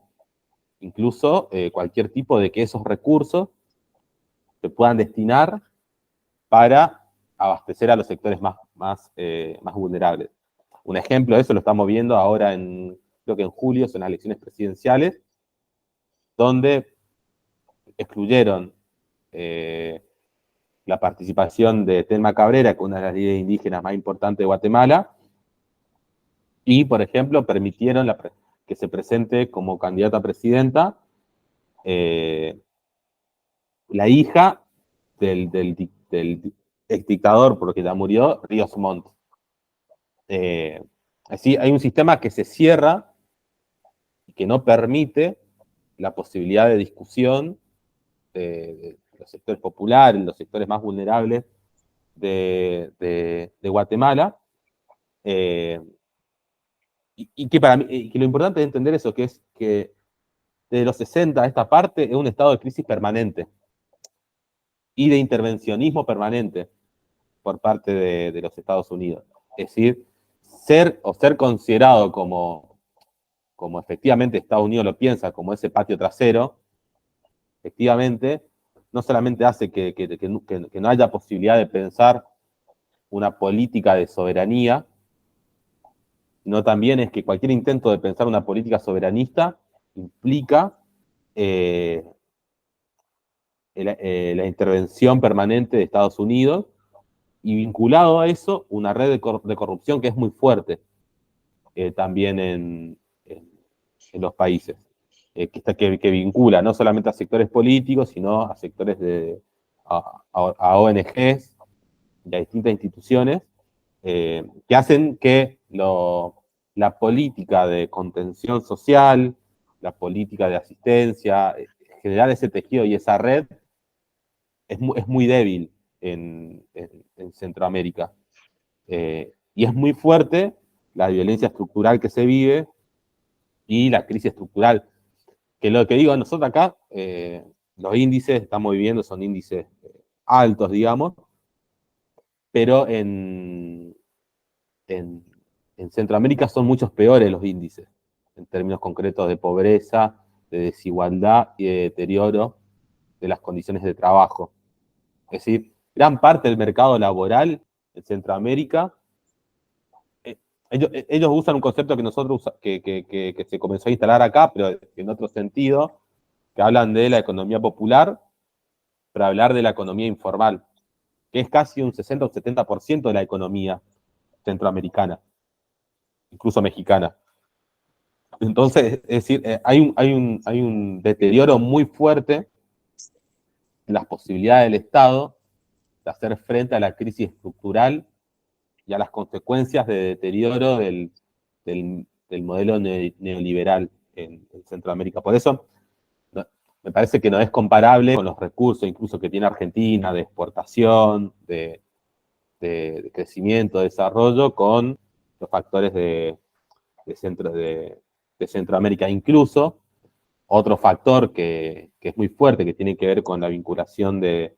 incluso cualquier tipo de que esos recursos se puedan destinar para abastecer a los sectores más vulnerables. Un ejemplo de eso lo estamos viendo ahora creo que en julio, son las elecciones presidenciales, donde excluyeron la participación de Telma Cabrera, que es una de las líderes indígenas más importantes de Guatemala, y, por ejemplo, permitieron que se presente como candidata a presidenta la hija del ex dictador, porque ya murió, Ríos Montt. Así hay un sistema que se cierra y que no permite la posibilidad de discusión de los sectores populares, los sectores más vulnerables de Guatemala. Y que para mí, que lo importante es entender eso, que es que desde los 60 a esta parte es un estado de crisis permanente y de intervencionismo permanente por parte de los Estados Unidos. Es decir, ser considerado como efectivamente Estados Unidos lo piensa, como ese patio trasero, efectivamente, no solamente hace que no haya posibilidad de pensar una política de soberanía, sino también es que cualquier intento de pensar una política soberanista implica la intervención permanente de Estados Unidos, y vinculado a eso, una red de corrupción que es muy fuerte también en los países, que vincula no solamente a sectores políticos, sino a sectores a ONGs y a distintas instituciones, que hacen que la política de contención social, la política de asistencia, generar ese tejido y esa red es muy débil en Centroamérica. Y es muy fuerte la violencia estructural que se vive y la crisis estructural. Que lo que digo, nosotros acá, los índices que estamos viviendo son índices altos, digamos, pero en Centroamérica son muchos peores los índices, en términos concretos de pobreza, de desigualdad y de deterioro de las condiciones de trabajo. Es decir, gran parte del mercado laboral en Centroamérica, ellos usan un concepto que nosotros que se comenzó a instalar acá, pero en otro sentido, que hablan de la economía popular para hablar de la economía informal, que es casi un 60 o 70% de la economía centroamericana, incluso mexicana. Entonces, es decir, hay un deterioro muy fuerte en las posibilidades del Estado de hacer frente a la crisis estructural y a las consecuencias de deterioro del modelo neoliberal en Centroamérica. Por eso, me parece que no es comparable con los recursos incluso que tiene Argentina de exportación, de crecimiento, de desarrollo, con los factores de Centroamérica. Incluso, otro factor que es muy fuerte, que tiene que ver con la vinculación de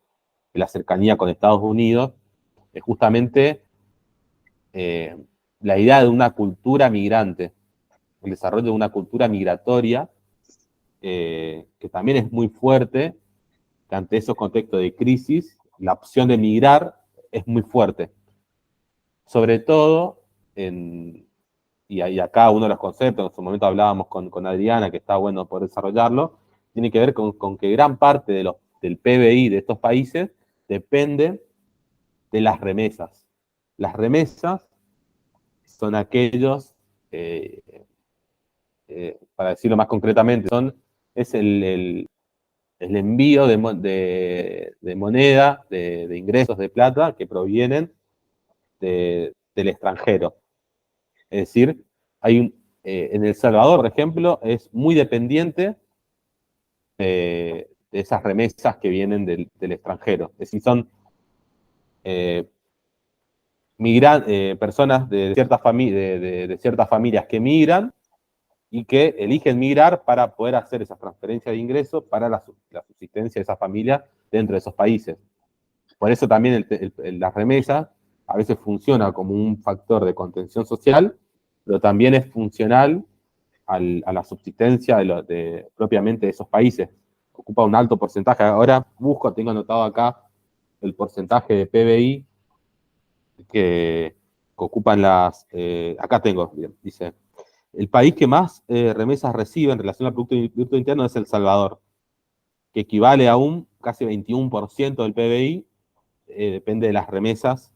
la cercanía con Estados Unidos, es justamente la idea de una cultura migrante, el desarrollo de una cultura migratoria, que también es muy fuerte, que ante esos contextos de crisis, la opción de migrar es muy fuerte. Sobre todo, y acá uno de los conceptos, en su momento hablábamos con Adriana, que está bueno poder desarrollarlo, tiene que ver con que gran parte del PBI de estos países depende de las remesas. Las remesas son aquellos, para decirlo más concretamente, es el envío de moneda, de ingresos de plata que provienen del extranjero. Es decir, en El Salvador, por ejemplo, es muy dependiente de esas remesas que vienen del extranjero. Es decir, son personas de ciertas familias que migran y que eligen migrar para poder hacer esa transferencia de ingresos para la subsistencia de esa familia dentro de esos países. Por eso también las remesas a veces funciona como un factor de contención social, pero también es funcional a la subsistencia propiamente de esos países. Ocupa un alto porcentaje. Ahora tengo anotado acá el porcentaje de PBI que ocupan acá tengo, bien, dice, el país que más remesas recibe en relación al Producto Interno es El Salvador, que equivale a un casi 21% del PBI, depende de las remesas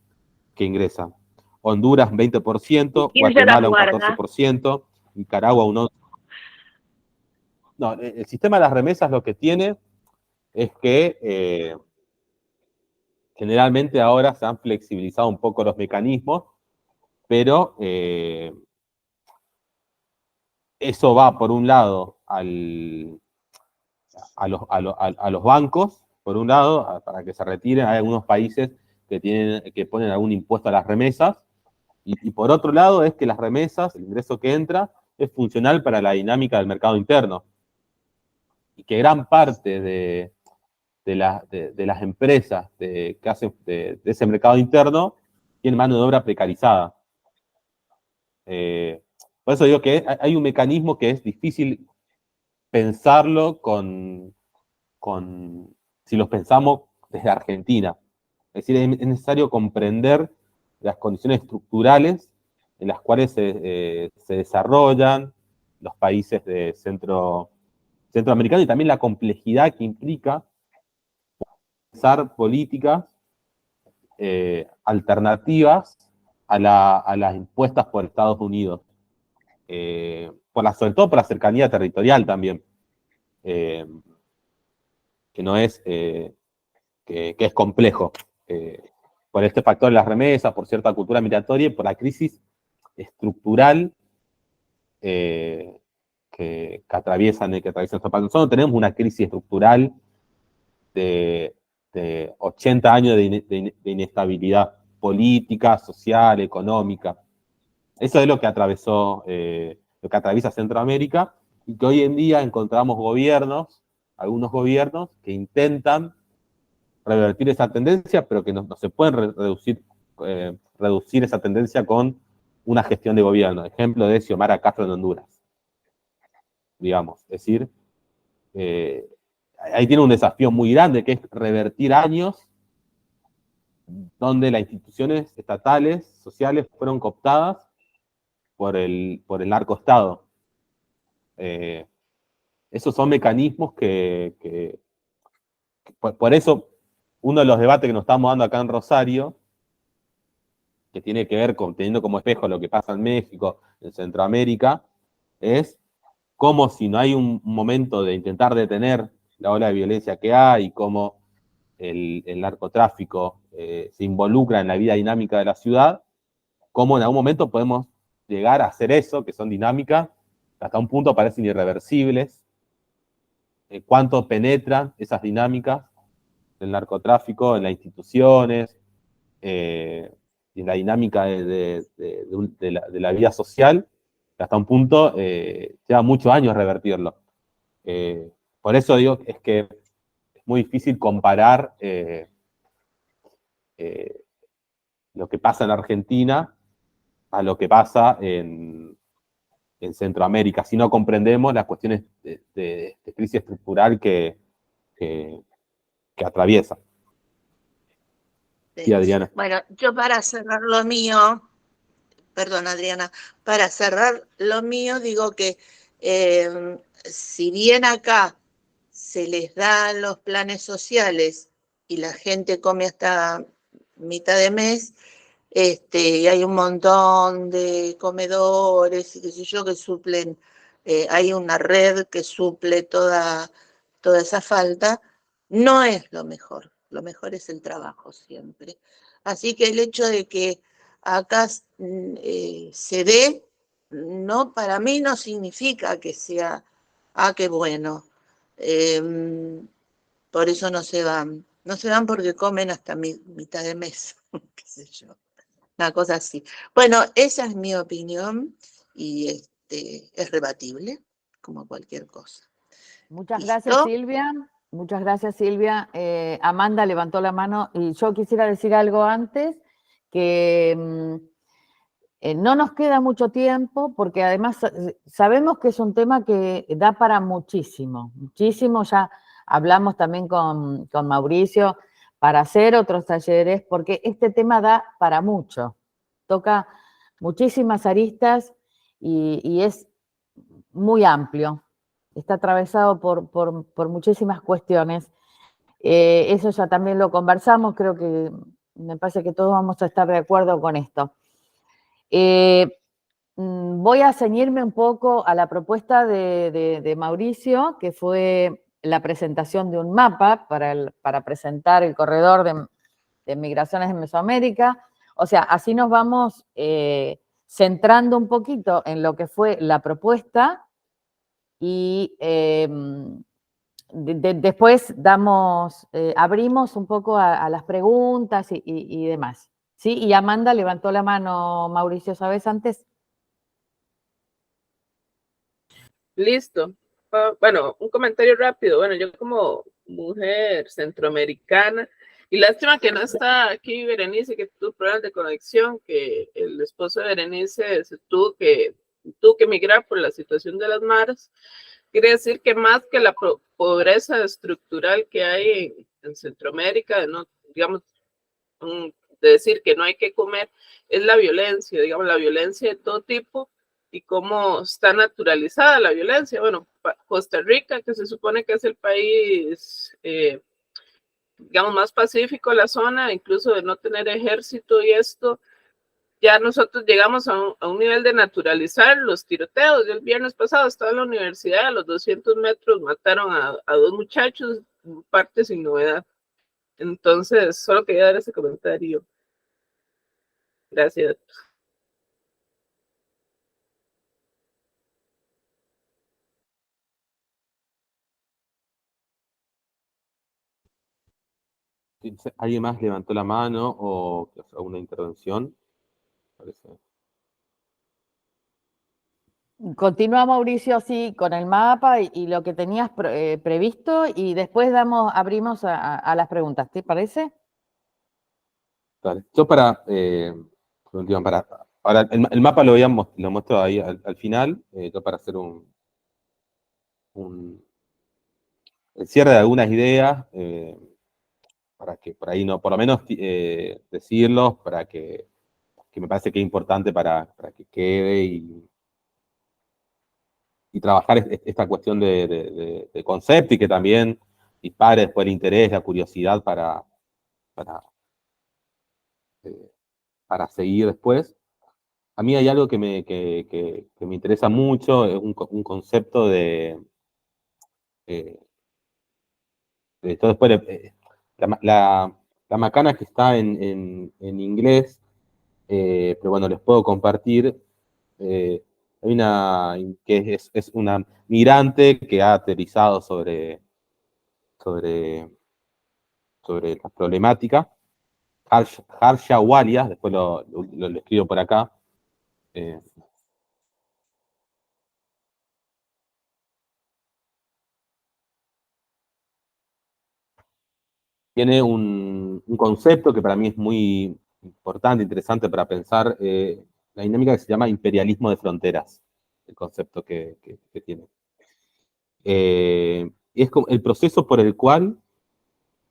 que ingresan. Honduras, 20%, Guatemala, un 14%, Nicaragua, un 11%. No, el sistema de las remesas lo que tiene es que generalmente ahora se han flexibilizado un poco los mecanismos, pero eso va, por un lado, a los bancos, por un lado, para que se retiren. Hay algunos países que ponen algún impuesto a las remesas, y por otro lado es que las remesas, el ingreso que entra, es funcional para la dinámica del mercado interno. Y que gran parte de las empresas que hacen de ese mercado interno tienen mano de obra precarizada. Por eso digo que hay un mecanismo que es difícil pensarlo si los pensamos desde Argentina. Es decir, es necesario comprender las condiciones estructurales en las cuales se desarrollan los países de centroamericanos, y también la complejidad que implica pensar políticas alternativas a las impuestas por Estados Unidos. Sobre todo por la cercanía territorial también, que no es, que es complejo, por este factor de las remesas, por cierta cultura migratoria y por la crisis estructural que atraviesan estos países. Nosotros no tenemos una crisis estructural de 80 años de inestabilidad política, social, económica. Eso es lo que atravesó, lo que atraviesa Centroamérica, y que hoy en día encontramos gobiernos, algunos gobiernos, que intentan revertir esa tendencia, pero que no se pueden reducir esa tendencia con una gestión de gobierno. Ejemplo de Xiomara Castro en Honduras, digamos. Es decir, ahí tiene un desafío muy grande, que es revertir años donde las instituciones estatales, sociales, fueron cooptadas por el narcoestado. Esos son mecanismos que por eso, uno de los debates que nos estamos dando acá en Rosario, que tiene que ver con teniendo como espejo lo que pasa en México, en Centroamérica, es cómo, si no hay un momento de intentar detener la ola de violencia que hay, cómo el narcotráfico se involucra en la vida dinámica de la ciudad, cómo en algún momento podemos llegar a hacer eso, que son dinámicas, que hasta un punto parecen irreversibles, cuánto penetran esas dinámicas del narcotráfico en las instituciones, y en la dinámica de la vida social, que hasta un punto lleva muchos años revertirlo. Por eso digo, es que es muy difícil comparar lo que pasa en Argentina a lo que pasa en Centroamérica, si no comprendemos las cuestiones de crisis estructural que atraviesa. Sí, Adriana. Bueno, yo para cerrar lo mío, perdón Adriana, para cerrar lo mío digo que si bien acá se les dan los planes sociales y la gente come hasta mitad de mes, y hay un montón de comedores y qué sé yo que suplen, hay una red que suple toda esa falta, no es lo mejor es el trabajo siempre. Así que el hecho de que acá se dé, no, para mí no significa que sea, qué bueno. Por eso no se van porque comen hasta mitad de mes, qué sé yo, una cosa así. Bueno, esa es mi opinión y es rebatible, como cualquier cosa. Muchas ¿Listo? gracias, Silvia. Muchas gracias, Silvia. Amanda levantó la mano y yo quisiera decir algo antes, que no nos queda mucho tiempo porque además sabemos que es un tema que da para muchísimo, muchísimo. Ya hablamos también con Mauricio para hacer otros talleres porque este tema da para mucho, toca muchísimas aristas y es muy amplio. Está atravesado por muchísimas cuestiones. Eso ya también lo conversamos, creo que me parece que todos vamos a estar de acuerdo con esto. Voy a ceñirme un poco a la propuesta de Mauricio, que fue la presentación de un mapa para presentar el corredor de migraciones en Mesoamérica. O sea, así nos vamos centrando un poquito en lo que fue la propuesta y después abrimos un poco a las preguntas y demás. ¿Sí? Y Amanda levantó la mano, Mauricio, ¿sabes antes? Listo. Bueno, un comentario rápido. Bueno, yo como mujer centroamericana, y lástima que no está aquí Berenice, que tuvo problemas de conexión, que el esposo de Berenice tuvo que migrar por la situación de las maras. Quiere decir que más que la pobreza estructural que hay en Centroamérica, de no, digamos, de decir que no hay que comer, es la violencia, digamos, la violencia de todo tipo y cómo está naturalizada la violencia. Bueno, Costa Rica, que se supone que es el país, digamos, más pacífico la zona, incluso de no tener ejército y esto, ya nosotros llegamos a un nivel de naturalizar los tiroteos. Yo el viernes pasado estaba en la universidad, a los 200 metros mataron a 2 muchachos, parte sin novedad. Entonces, solo quería dar ese comentario. Gracias. ¿Alguien más levantó la mano o alguna intervención? Parece. Continúa, Mauricio, sí, con el mapa y lo que tenías previsto, y después abrimos a las preguntas, ¿te parece? Dale. Yo ahora el mapa lo muestro ahí al final, yo para hacer el cierre de algunas ideas, para que por ahí no, por lo menos decirlos, que me parece que es importante para que quede y trabajar esta cuestión de concepto y que también dispare después el interés, la curiosidad para, para seguir después. A mí hay algo que me interesa mucho, es un concepto eh, de esto después, la macana que está en inglés, pero bueno, les puedo compartir. Hay una que es una migrante que ha aterrizado sobre la problemática. Harsha Walia, después lo escribo por acá. Tiene un concepto que para mí es muy importante, interesante para pensar, la dinámica que se llama imperialismo de fronteras, el concepto que tiene. Es como el proceso por el cual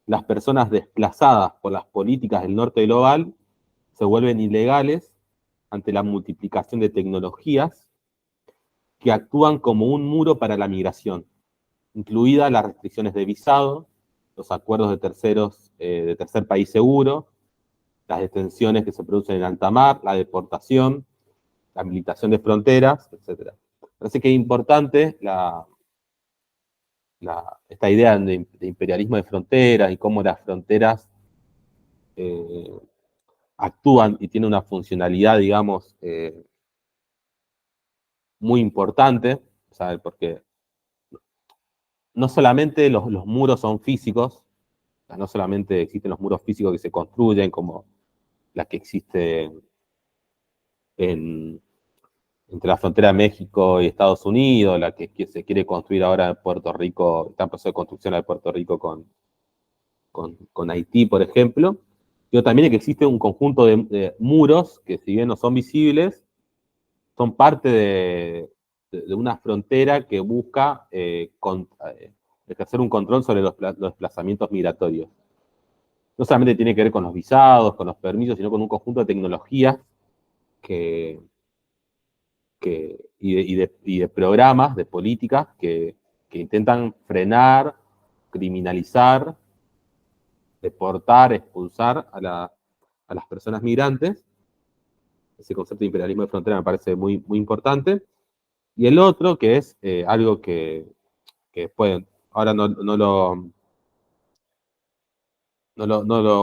las personas desplazadas por las políticas del norte global se vuelven ilegales ante la multiplicación de tecnologías que actúan como un muro para la migración, incluidas las restricciones de visado, los acuerdos de tercer país seguro, las detenciones que se producen en alta mar, la deportación, la habilitación de fronteras, etc. Parece que es importante esta idea de imperialismo de fronteras y cómo las fronteras actúan y tienen una funcionalidad, digamos, muy importante, ¿sabes? Porque no solamente los muros son físicos, no solamente existen los muros físicos que se construyen, como la que existe entre la frontera de México y Estados Unidos, la que se quiere construir ahora en Puerto Rico, está en proceso de construcción de Puerto Rico con Haití, por ejemplo, pero también que existe un conjunto de muros que, si bien no son visibles, son parte de una frontera que busca ejercer un control sobre los desplazamientos migratorios. No solamente tiene que ver con los visados, con los permisos, sino con un conjunto de tecnologías y de programas, de políticas que intentan frenar, criminalizar, deportar, expulsar a las personas migrantes. Ese concepto de imperialismo de frontera me parece muy, muy importante. Y el otro, que es algo que después, ahora no lo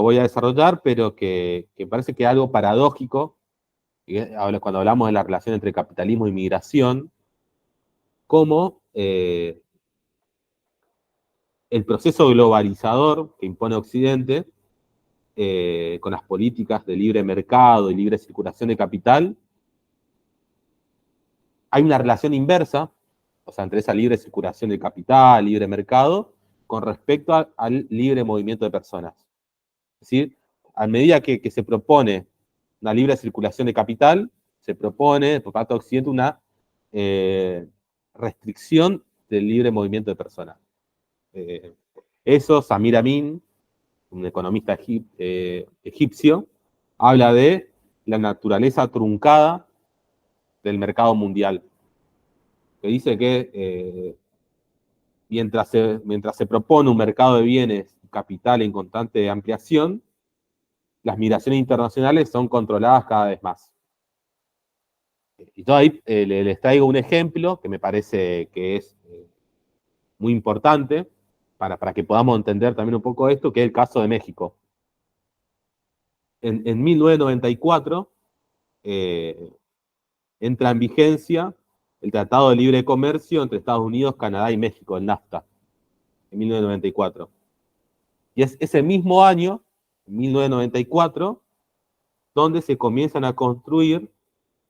voy a desarrollar, pero que parece que es algo paradójico, cuando hablamos de la relación entre capitalismo y migración, como el proceso globalizador que impone Occidente, con las políticas de libre mercado y libre circulación de capital, hay una relación inversa, o sea, entre esa libre circulación de capital, libre mercado, con respecto al libre movimiento de personas. Es decir, a medida que se propone una libre circulación de capital, se propone por parte de Occidente una restricción del libre movimiento de personas. Eso, Samir Amin, un economista egipcio, habla de la naturaleza truncada del mercado mundial, que dice que mientras se propone un mercado de bienes y capital en constante ampliación, las migraciones internacionales son controladas cada vez más. Y yo ahí les traigo un ejemplo que me parece que es muy importante para que podamos entender también un poco esto, que es el caso de México. En 1994 entra en vigencia el Tratado de Libre Comercio entre Estados Unidos, Canadá y México, el NAFTA, en 1994. Y es ese mismo año, en 1994, donde se comienzan a construir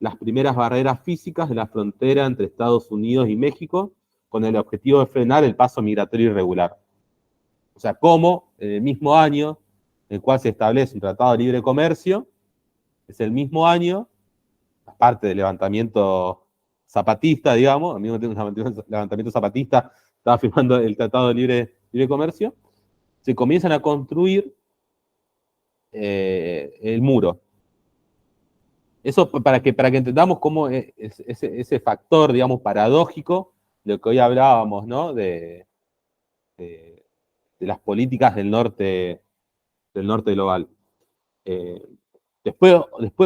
las primeras barreras físicas de la frontera entre Estados Unidos y México, con el objetivo de frenar el paso migratorio irregular. O sea, cómo en el mismo año en el cual se establece un tratado de libre comercio, es el mismo año, aparte del levantamiento zapatista, digamos, al mismo tiempo el levantamiento zapatista estaba firmando el tratado de libre comercio, se comienzan a construir el muro. Eso para que entendamos cómo ese factor, digamos, paradójico, de lo que hoy hablábamos, ¿no? De las políticas del norte global. Después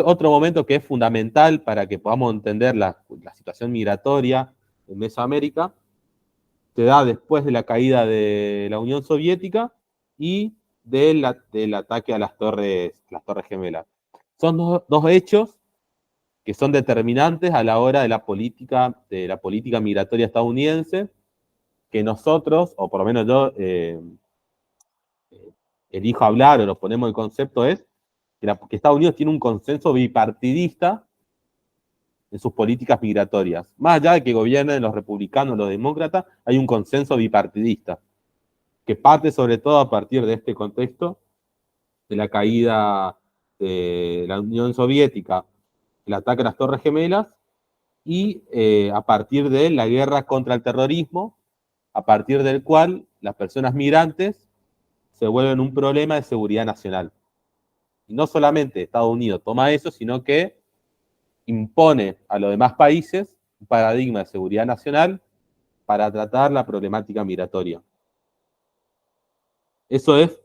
otro momento que es fundamental para que podamos entender la situación migratoria en Mesoamérica, se da después de la caída de la Unión Soviética y del ataque a las Torres Gemelas. Son dos hechos que son determinantes a la hora de la política migratoria estadounidense, que nosotros, o por lo menos yo, elijo hablar o nos ponemos el concepto, es que Estados Unidos tiene un consenso bipartidista en sus políticas migratorias. Más allá de que gobiernen los republicanos o los demócratas, hay un consenso bipartidista, que parte sobre todo a partir de este contexto de la caída de la Unión Soviética, el ataque a las Torres Gemelas, y a partir de la guerra contra el terrorismo, a partir del cual las personas migrantes se vuelven un problema de seguridad nacional. Y no solamente Estados Unidos toma eso, sino que impone a los demás países un paradigma de seguridad nacional para tratar la problemática migratoria. Eso es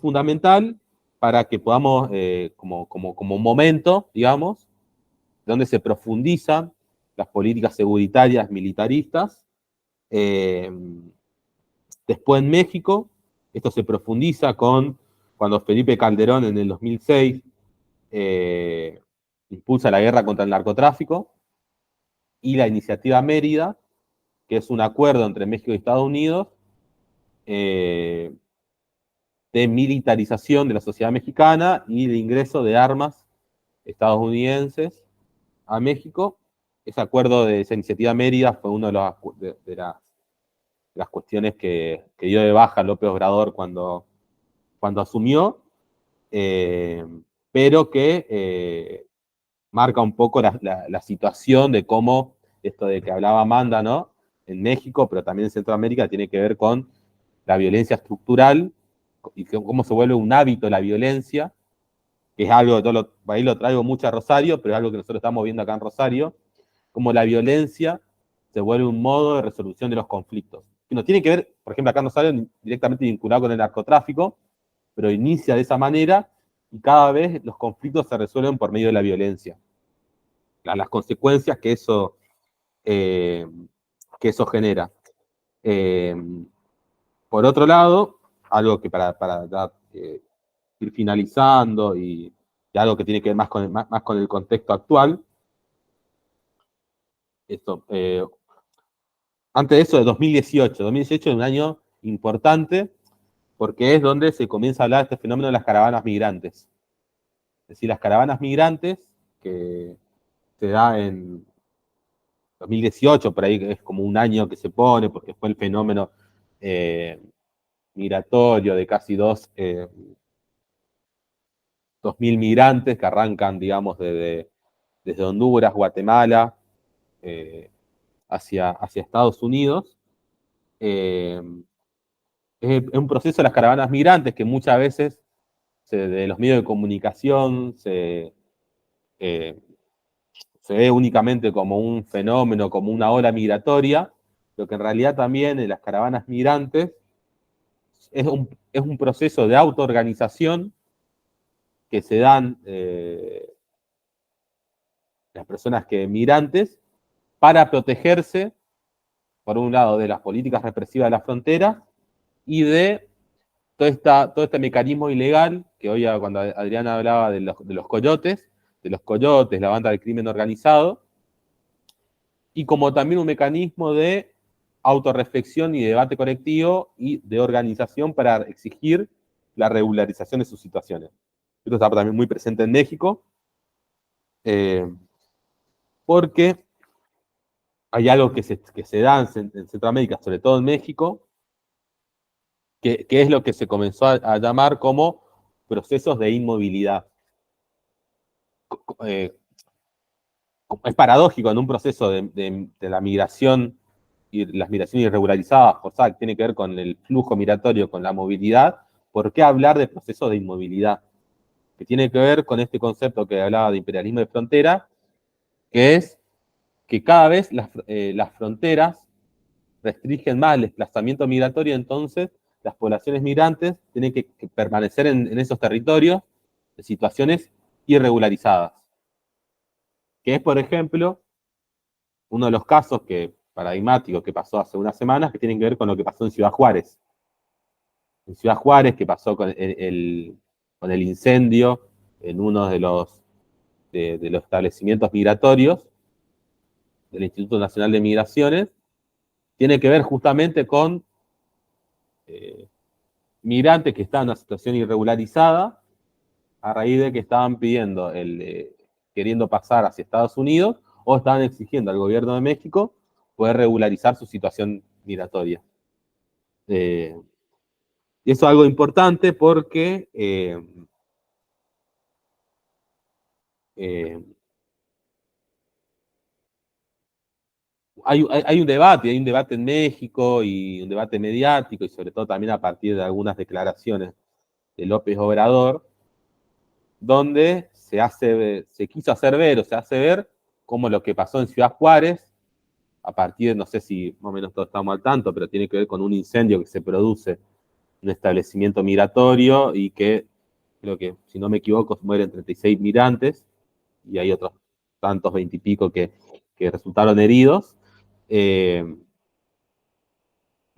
fundamental para que podamos, como momento, digamos, donde se profundizan las políticas seguritarias militaristas. Después en México, esto se profundiza cuando Felipe Calderón en el 2006 impulsa la guerra contra el narcotráfico, y la Iniciativa Mérida, que es un acuerdo entre México y Estados Unidos de militarización de la sociedad mexicana y de ingreso de armas estadounidenses a México. Ese acuerdo de esa Iniciativa Mérida fue una de las cuestiones que dio de baja López Obrador cuando asumió, pero que marca un poco la situación de cómo esto de que hablaba Amanda, ¿no? En México, pero también en Centroamérica, tiene que ver con la violencia estructural y cómo se vuelve un hábito la violencia, que es algo que ahí lo traigo mucho a Rosario, pero es algo que nosotros estamos viendo acá en Rosario, como la violencia se vuelve un modo de resolución de los conflictos. Que no tiene que ver, por ejemplo, acá en Rosario, directamente vinculado con el narcotráfico, pero inicia de esa manera y cada vez los conflictos se resuelven por medio de la violencia. Las consecuencias que eso genera. Por otro lado, algo que para ir finalizando y algo que tiene que ver más con el contexto actual, antes de eso, de 2018 es un año importante porque es donde se comienza a hablar de este fenómeno de las caravanas migrantes. Es decir, las caravanas migrantes que se da en 2018, por ahí es como un año que se pone, porque fue el fenómeno migratorio de casi 2.000 migrantes que arrancan, digamos, desde Honduras, Guatemala, hacia Estados Unidos. Es un proceso de las caravanas migrantes que muchas veces de los medios de comunicación se ve únicamente como un fenómeno, como una ola migratoria, pero que en realidad también en las caravanas migrantes es un proceso de autoorganización que se dan las personas migrantes para protegerse, por un lado, de las políticas represivas de la frontera y de todo este mecanismo ilegal, que hoy cuando Adriana hablaba de los coyotes, la banda del crimen organizado, y como también un mecanismo de autorreflexión y debate colectivo y de organización para exigir la regularización de sus situaciones. Esto está también muy presente en México. porque hay algo que se da en Centroamérica, sobre todo en México, que es lo que se comenzó a llamar como procesos de inmovilidad. Es paradójico en un proceso de la migración y las migraciones irregularizadas, forzadas, que tiene que ver con el flujo migratorio, con la movilidad. ¿Por qué hablar de procesos de inmovilidad? Que tiene que ver con este concepto que hablaba de imperialismo de frontera, que es que cada vez las fronteras restringen más el desplazamiento migratorio, entonces las poblaciones migrantes tienen que permanecer en esos territorios en situaciones irregularizadas. Que es, por ejemplo, uno de los casos paradigmáticos que pasó hace unas semanas, que tienen que ver con lo que pasó en Ciudad Juárez. En Ciudad Juárez, que pasó con el incendio en uno de los establecimientos migratorios del Instituto Nacional de Migraciones, tiene que ver justamente con migrantes que estaban en una situación irregularizada a raíz de que estaban queriendo pasar hacia Estados Unidos o estaban exigiendo al gobierno de México poder regularizar su situación migratoria. Y eso es algo importante porque hay un debate en México y un debate mediático y sobre todo también a partir de algunas declaraciones de López Obrador, donde se quiso hacer ver o se hace ver como lo que pasó en Ciudad Juárez, a partir, no sé si más o menos todos estamos al tanto, pero tiene que ver con un incendio que se produce en un establecimiento migratorio y que, creo que, si no me equivoco, mueren 36 migrantes y hay otros tantos 20 y pico que resultaron heridos, y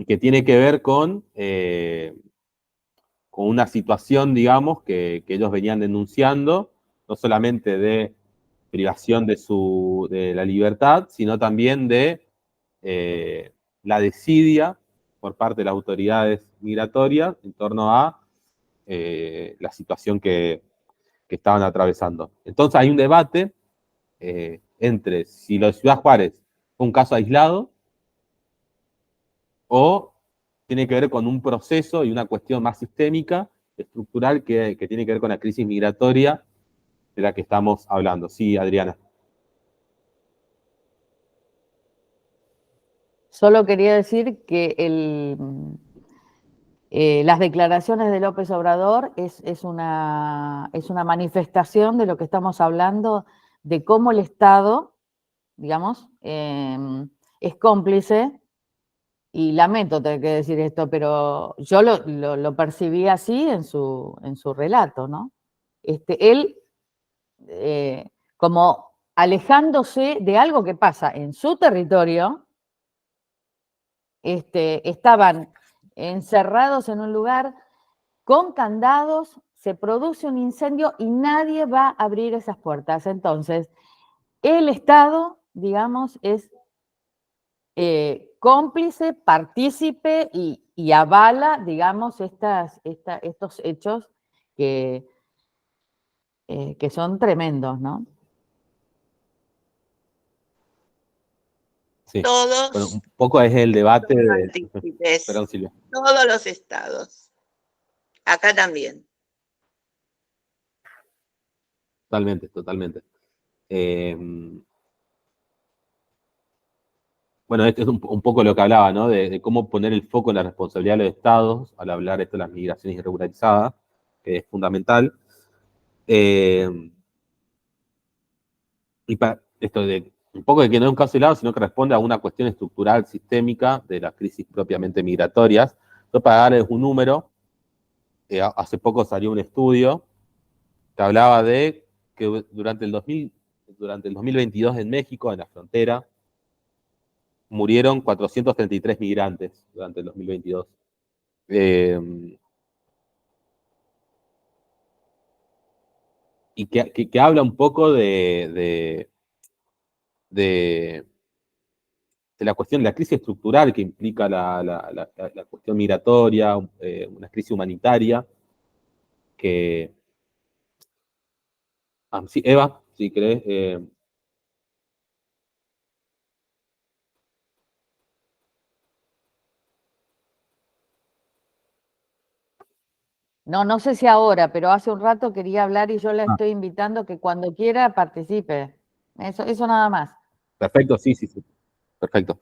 que tiene que ver con una situación, digamos, que ellos venían denunciando, no solamente de privación de la libertad, sino también de la desidia por parte de las autoridades migratorias en torno a la situación que estaban atravesando. Entonces hay un debate entre si lo de Ciudad Juárez fue un caso aislado o tiene que ver con un proceso y una cuestión más sistémica, estructural, que tiene que ver con la crisis migratoria de la que estamos hablando. Sí, Adriana. Solo quería decir que las declaraciones de López Obrador es una manifestación de lo que estamos hablando, de cómo el Estado, digamos, es cómplice, y lamento tener que decir esto, pero yo lo percibí así en su relato, ¿no? Él, como alejándose de algo que pasa en su territorio, estaban encerrados en un lugar con candados, se produce un incendio y nadie va a abrir esas puertas. Entonces, el Estado, digamos, es cómplice, partícipe y avala, digamos, estos hechos que son tremendos, ¿no? Sí. Todos, Bueno, un poco es el debate de... partícipes, Perdón, Silvia. todos los estados. Acá también. Totalmente, totalmente. Bueno, esto es un poco lo que hablaba, ¿no? De cómo poner el foco en la responsabilidad de los estados al hablar esto de las migraciones irregularizadas, que es fundamental. Y para esto de un poco de que no es un caso aislado, sino que responde a una cuestión estructural, sistémica, de las crisis propiamente migratorias. Yo, para darles un número, hace poco salió un estudio que hablaba de que durante el 2022 en México, en la frontera, murieron 433 migrantes durante el 2022. Y que habla un poco de la cuestión de la crisis estructural que implica la cuestión migratoria, una crisis humanitaria, que... sí, Eva, si querés... No sé si ahora, pero hace un rato quería hablar y yo la estoy invitando que cuando quiera participe. Eso nada más. Perfecto, sí. Perfecto.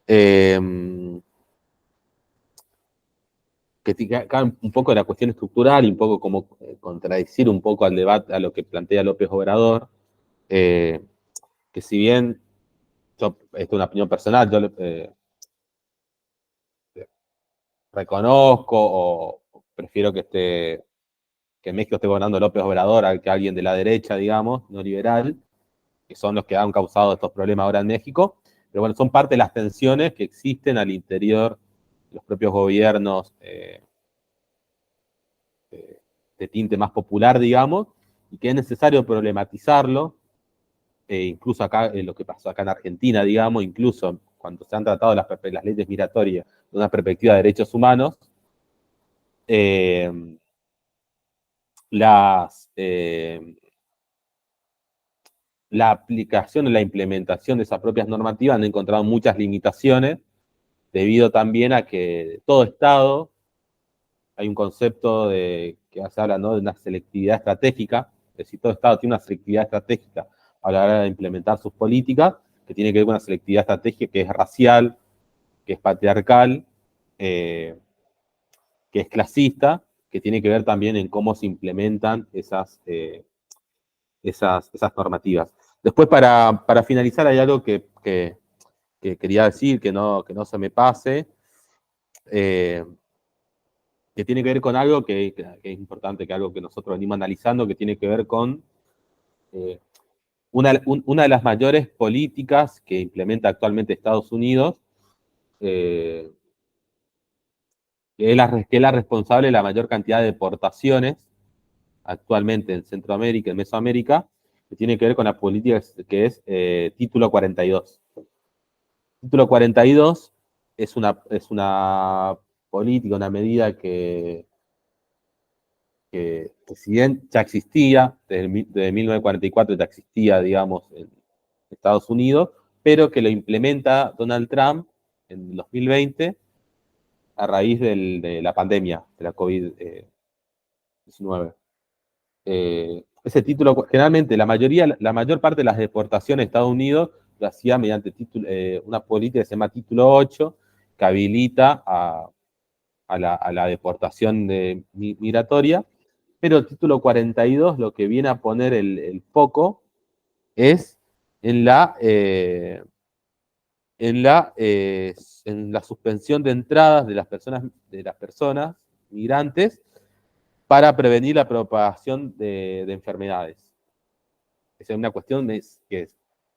Que acá un poco de la cuestión estructural y un poco como contradecir un poco al debate, a lo que plantea López Obrador, que si bien, esto es una opinión personal, yo reconozco o prefiero que en México esté gobernando López Obrador a que alguien de la derecha, digamos, no liberal, que son los que han causado estos problemas ahora en México, pero bueno, son parte de las tensiones que existen al interior de los propios gobiernos de tinte más popular, digamos, y que es necesario problematizarlo, incluso acá, lo que pasó acá en Argentina, digamos, incluso cuando se han tratado las leyes migratorias de una perspectiva de derechos humanos, la aplicación y la implementación de esas propias normativas han encontrado muchas limitaciones, debido también a que todo Estado, hay un concepto que se habla, ¿no?, de una selectividad estratégica, es decir, todo Estado tiene una selectividad estratégica a la hora de implementar sus políticas, que tiene que ver con una selectividad estratégica que es racial, que es patriarcal, que es clasista, que tiene que ver también en cómo se implementan esas normativas. Después, para finalizar, hay algo que quería decir, que no se me pase, que tiene que ver con algo que es importante, que algo que nosotros venimos analizando, que tiene que ver con una de las mayores políticas que implementa actualmente Estados Unidos, que es la responsable de la mayor cantidad de deportaciones actualmente en Centroamérica, en Mesoamérica, que tiene que ver con la política que es Título 42. Título 42 es una política, una medida que si bien ya existía, desde 1944 ya existía, digamos, en Estados Unidos, pero que lo implementa Donald Trump en 2020 a raíz de la pandemia, de la COVID-19. Ese título, generalmente, la mayor parte de las deportaciones de Estados Unidos lo hacía mediante una política que se llama Título 8, que habilita a la deportación migratoria, pero el Título 42 lo que viene a poner el foco es en la suspensión de entradas de las personas migrantes para prevenir la propagación de enfermedades. Esa es una cuestión que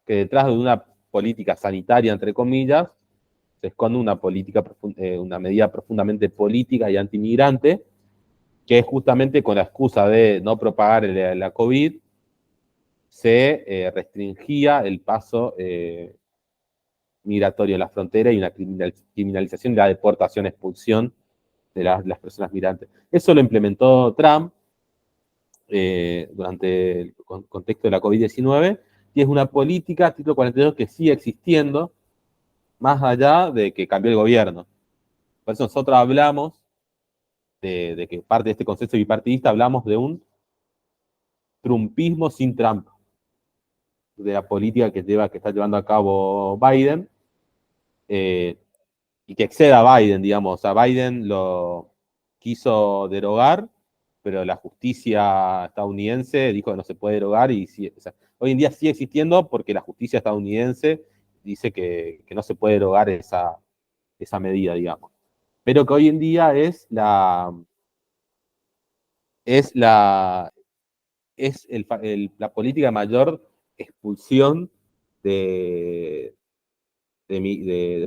detrás de una política sanitaria, entre comillas, se esconde una medida profundamente política y antimigrante, que es justamente con la excusa de no propagar la COVID, se restringía el paso migratorio en la frontera y una criminalización de la deportación, expulsión de las personas migrantes. Eso lo implementó Trump durante el contexto de la COVID-19, y es una política, Título 42, que sigue existiendo, más allá de que cambió el gobierno. Por eso nosotros hablamos de que parte de este concepto bipartidista, hablamos de un trumpismo sin Trump, de la política que está llevando a cabo Biden, y que exceda a Biden, digamos. O sea, Biden lo quiso derogar, pero la justicia estadounidense dijo que no se puede derogar, y o sea, hoy en día sigue existiendo porque la justicia estadounidense dice que no se puede derogar esa medida, digamos. Pero que hoy en día es la política de mayor expulsión de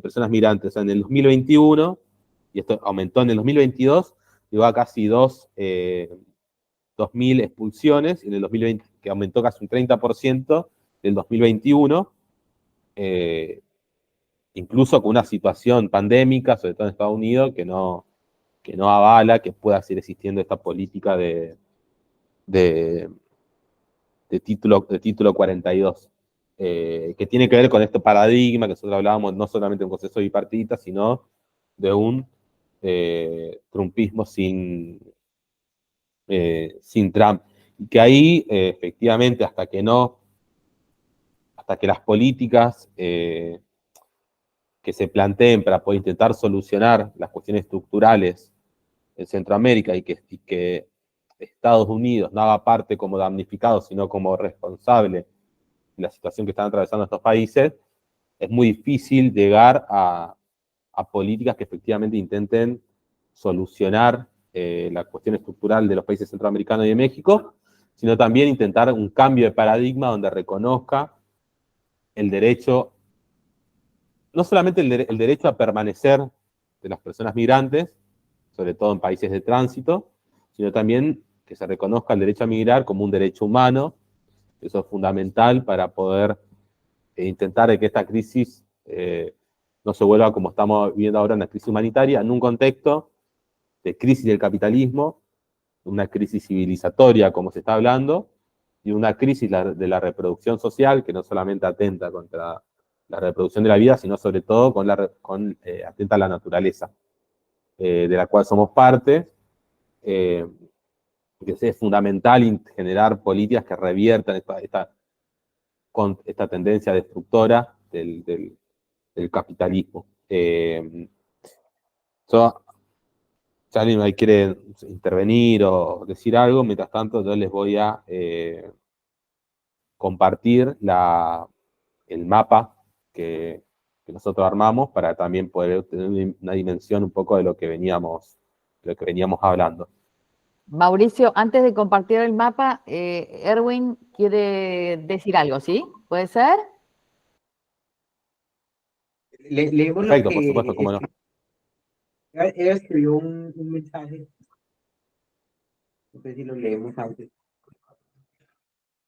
personas migrantes. O sea, en el 2021, y esto aumentó en el 2022, llegó a casi 2.000 expulsiones, en el 2020, que aumentó casi un 30% del 2021, incluso con una situación pandémica, sobre todo en Estados Unidos, que no avala que pueda seguir existiendo esta política de título 42, que tiene que ver con este paradigma que nosotros hablábamos, no solamente de un consenso bipartidista, sino de un trumpismo sin sin Trump. Y que ahí, efectivamente, hasta que las políticas que se planteen para poder intentar solucionar las cuestiones estructurales en Centroamérica y que Estados Unidos no haga parte como damnificado, sino como responsable de la situación que están atravesando estos países, es muy difícil llegar a políticas que efectivamente intenten solucionar la cuestión estructural de los países centroamericanos y de México, sino también intentar un cambio de paradigma donde reconozca el derecho, no solamente el derecho a permanecer de las personas migrantes, sobre todo en países de tránsito, sino también que se reconozca el derecho a migrar como un derecho humano. Eso es fundamental para poder intentar que esta crisis no se vuelva como estamos viviendo ahora, una crisis humanitaria, en un contexto de crisis del capitalismo, una crisis civilizatoria, como se está hablando, y una crisis de la reproducción social, que no solamente atenta contra la reproducción de la vida, sino sobre todo atenta a la naturaleza, de la cual somos parte, que es fundamental generar políticas que reviertan esta tendencia destructora del capitalismo. Si alguien ahí quiere intervenir o decir algo, mientras tanto yo les voy a compartir el mapa que nosotros armamos para también poder tener una dimensión un poco de lo que veníamos hablando. Mauricio, antes de compartir el mapa, Erwin quiere decir algo, ¿sí? ¿Puede ser? Leemos Perfecto, lo por que supuesto, cómo no. ella escribió un mensaje, no sé si lo leemos antes.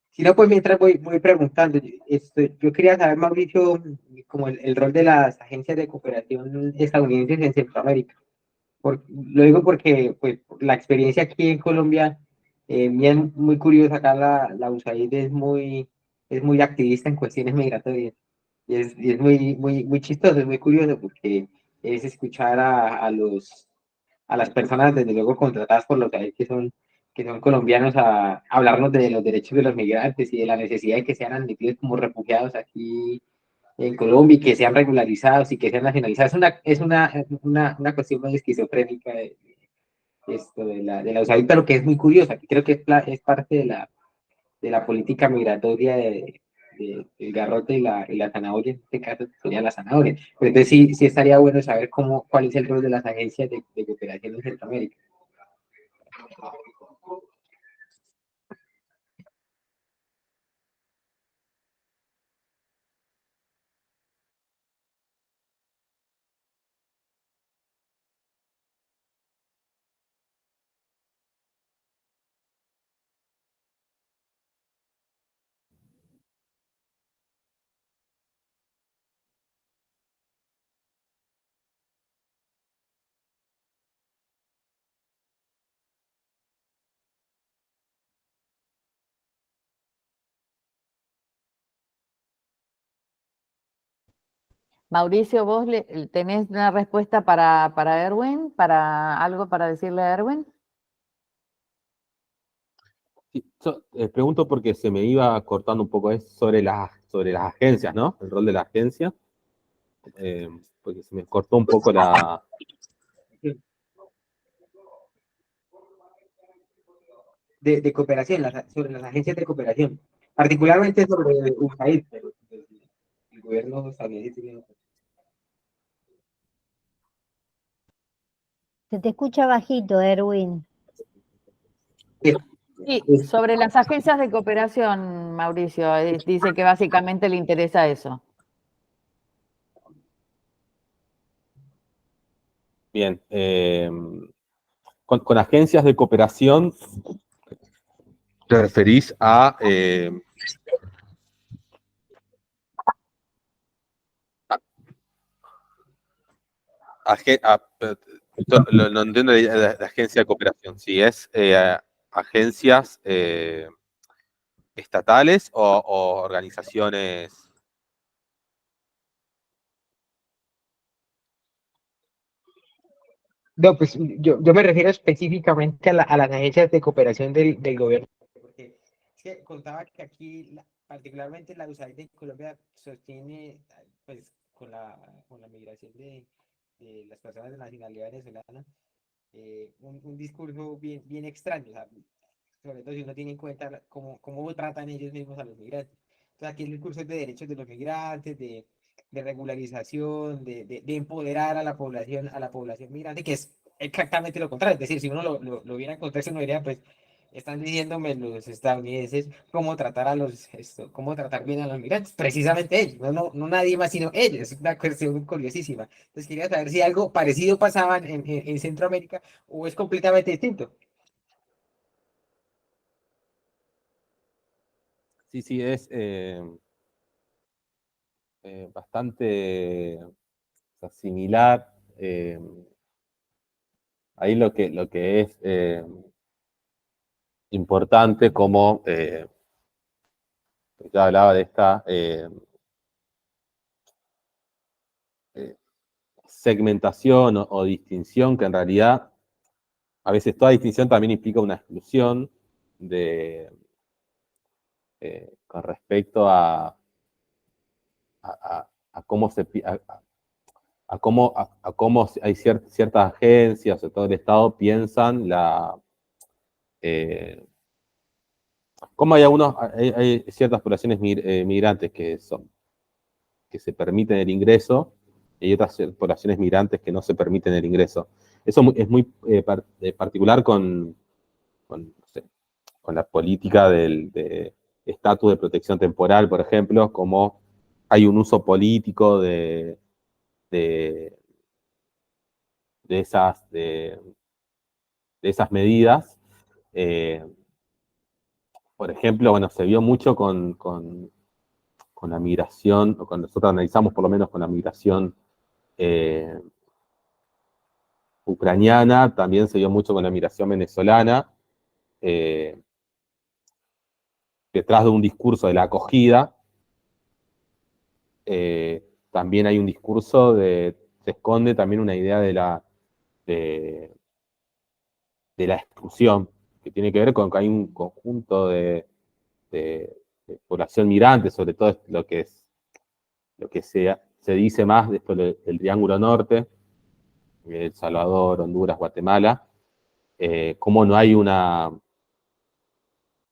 Si no, pues mientras voy preguntando, yo quería saber, Mauricio, como el rol de las agencias de cooperación estadounidenses en Centroamérica. Lo digo porque pues, la experiencia aquí en Colombia, bien muy curiosa, acá la USAID es muy activista en cuestiones migratorias. Y es muy chistoso, es muy curioso porque es escuchar a las personas, desde luego, contratadas por los países que son colombianos a hablarnos de los derechos de los migrantes y de la necesidad de que sean admitidos como refugiados aquí en Colombia y que sean regularizados y que sean nacionalizados. Es una cuestión muy esquizofrénica de la USAID, pero que es muy curiosa, que creo que es parte de la política migratoria del garrote y la zanahoria, en este caso sería la zanahoria. Pero entonces sí estaría bueno saber cuál es el rol de las agencias de cooperación en Centroamérica. Mauricio, ¿vos tenés una respuesta para Erwin? ¿Para algo para decirle a Erwin? Sí, pregunto porque se me iba cortando un poco, es sobre las agencias, ¿no? El rol de la agencia. Porque se me cortó un poco de cooperación, sobre las agencias de cooperación, particularmente sobre USAID, pero el gobierno estadounidense tiene. Se te escucha bajito, Erwin. Sí, sobre las agencias de cooperación, Mauricio, dice que básicamente le interesa eso. Bien, con agencias de cooperación te referís a no entiendo la agencia de cooperación, si es agencias estatales o organizaciones. No, pues yo me refiero específicamente a las agencias de cooperación del gobierno, porque es que contaba que aquí, particularmente la USAID en Colombia, sostiene, pues, con la migración de las personas de nacionalidad venezolana, un discurso bien extraño, o sea, sobre todo si uno tiene en cuenta cómo tratan ellos mismos a los migrantes. Entonces, aquí el discurso es de derechos de los migrantes, de regularización, de empoderar a la población migrante, que es exactamente lo contrario. Es decir, si uno lo viera en contexto, uno diría, pues, están diciéndome los estadounidenses cómo tratar cómo tratar bien a los migrantes. Precisamente ellos, no nadie más sino ellos. Es una cuestión curiosísima. Entonces, quería saber si algo parecido pasaba en Centroamérica o es completamente distinto. Sí, es bastante, o sea, similar. Ahí lo que es importante, como ya hablaba de esta segmentación o distinción, que en realidad a veces toda distinción también implica una exclusión con respecto a cómo cómo hay ciertas agencias o todo el Estado piensan cómo hay ciertas poblaciones migrantes que se permiten el ingreso y hay otras poblaciones migrantes que no se permiten el ingreso. Eso es muy particular no sé, con la política de estatus de protección temporal, por ejemplo, como hay un uso político de esas medidas. Por ejemplo, bueno, se vio mucho con la migración, o cuando nosotros analizamos por lo menos con la migración ucraniana, también se vio mucho con la migración venezolana, detrás de un discurso de la acogida, también hay un discurso se esconde también una idea de la exclusión, que tiene que ver con que hay un conjunto de población migrante, sobre todo lo que se dice más de esto del Triángulo Norte, El Salvador, Honduras, Guatemala, cómo no hay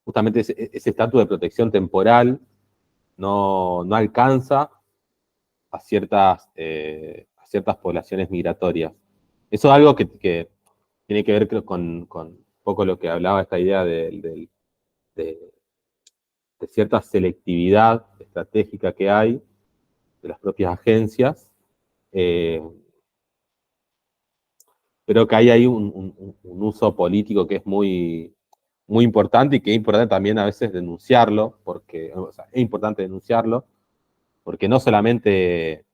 justamente ese estatus de protección temporal no alcanza a ciertas poblaciones migratorias. Eso es algo que tiene que ver, creo, con un poco lo que hablaba, esta idea de cierta selectividad estratégica que hay de las propias agencias, pero que hay ahí un uso político que es muy importante y que es importante también a veces denunciarlo, porque, o sea, es importante denunciarlo, porque no solamente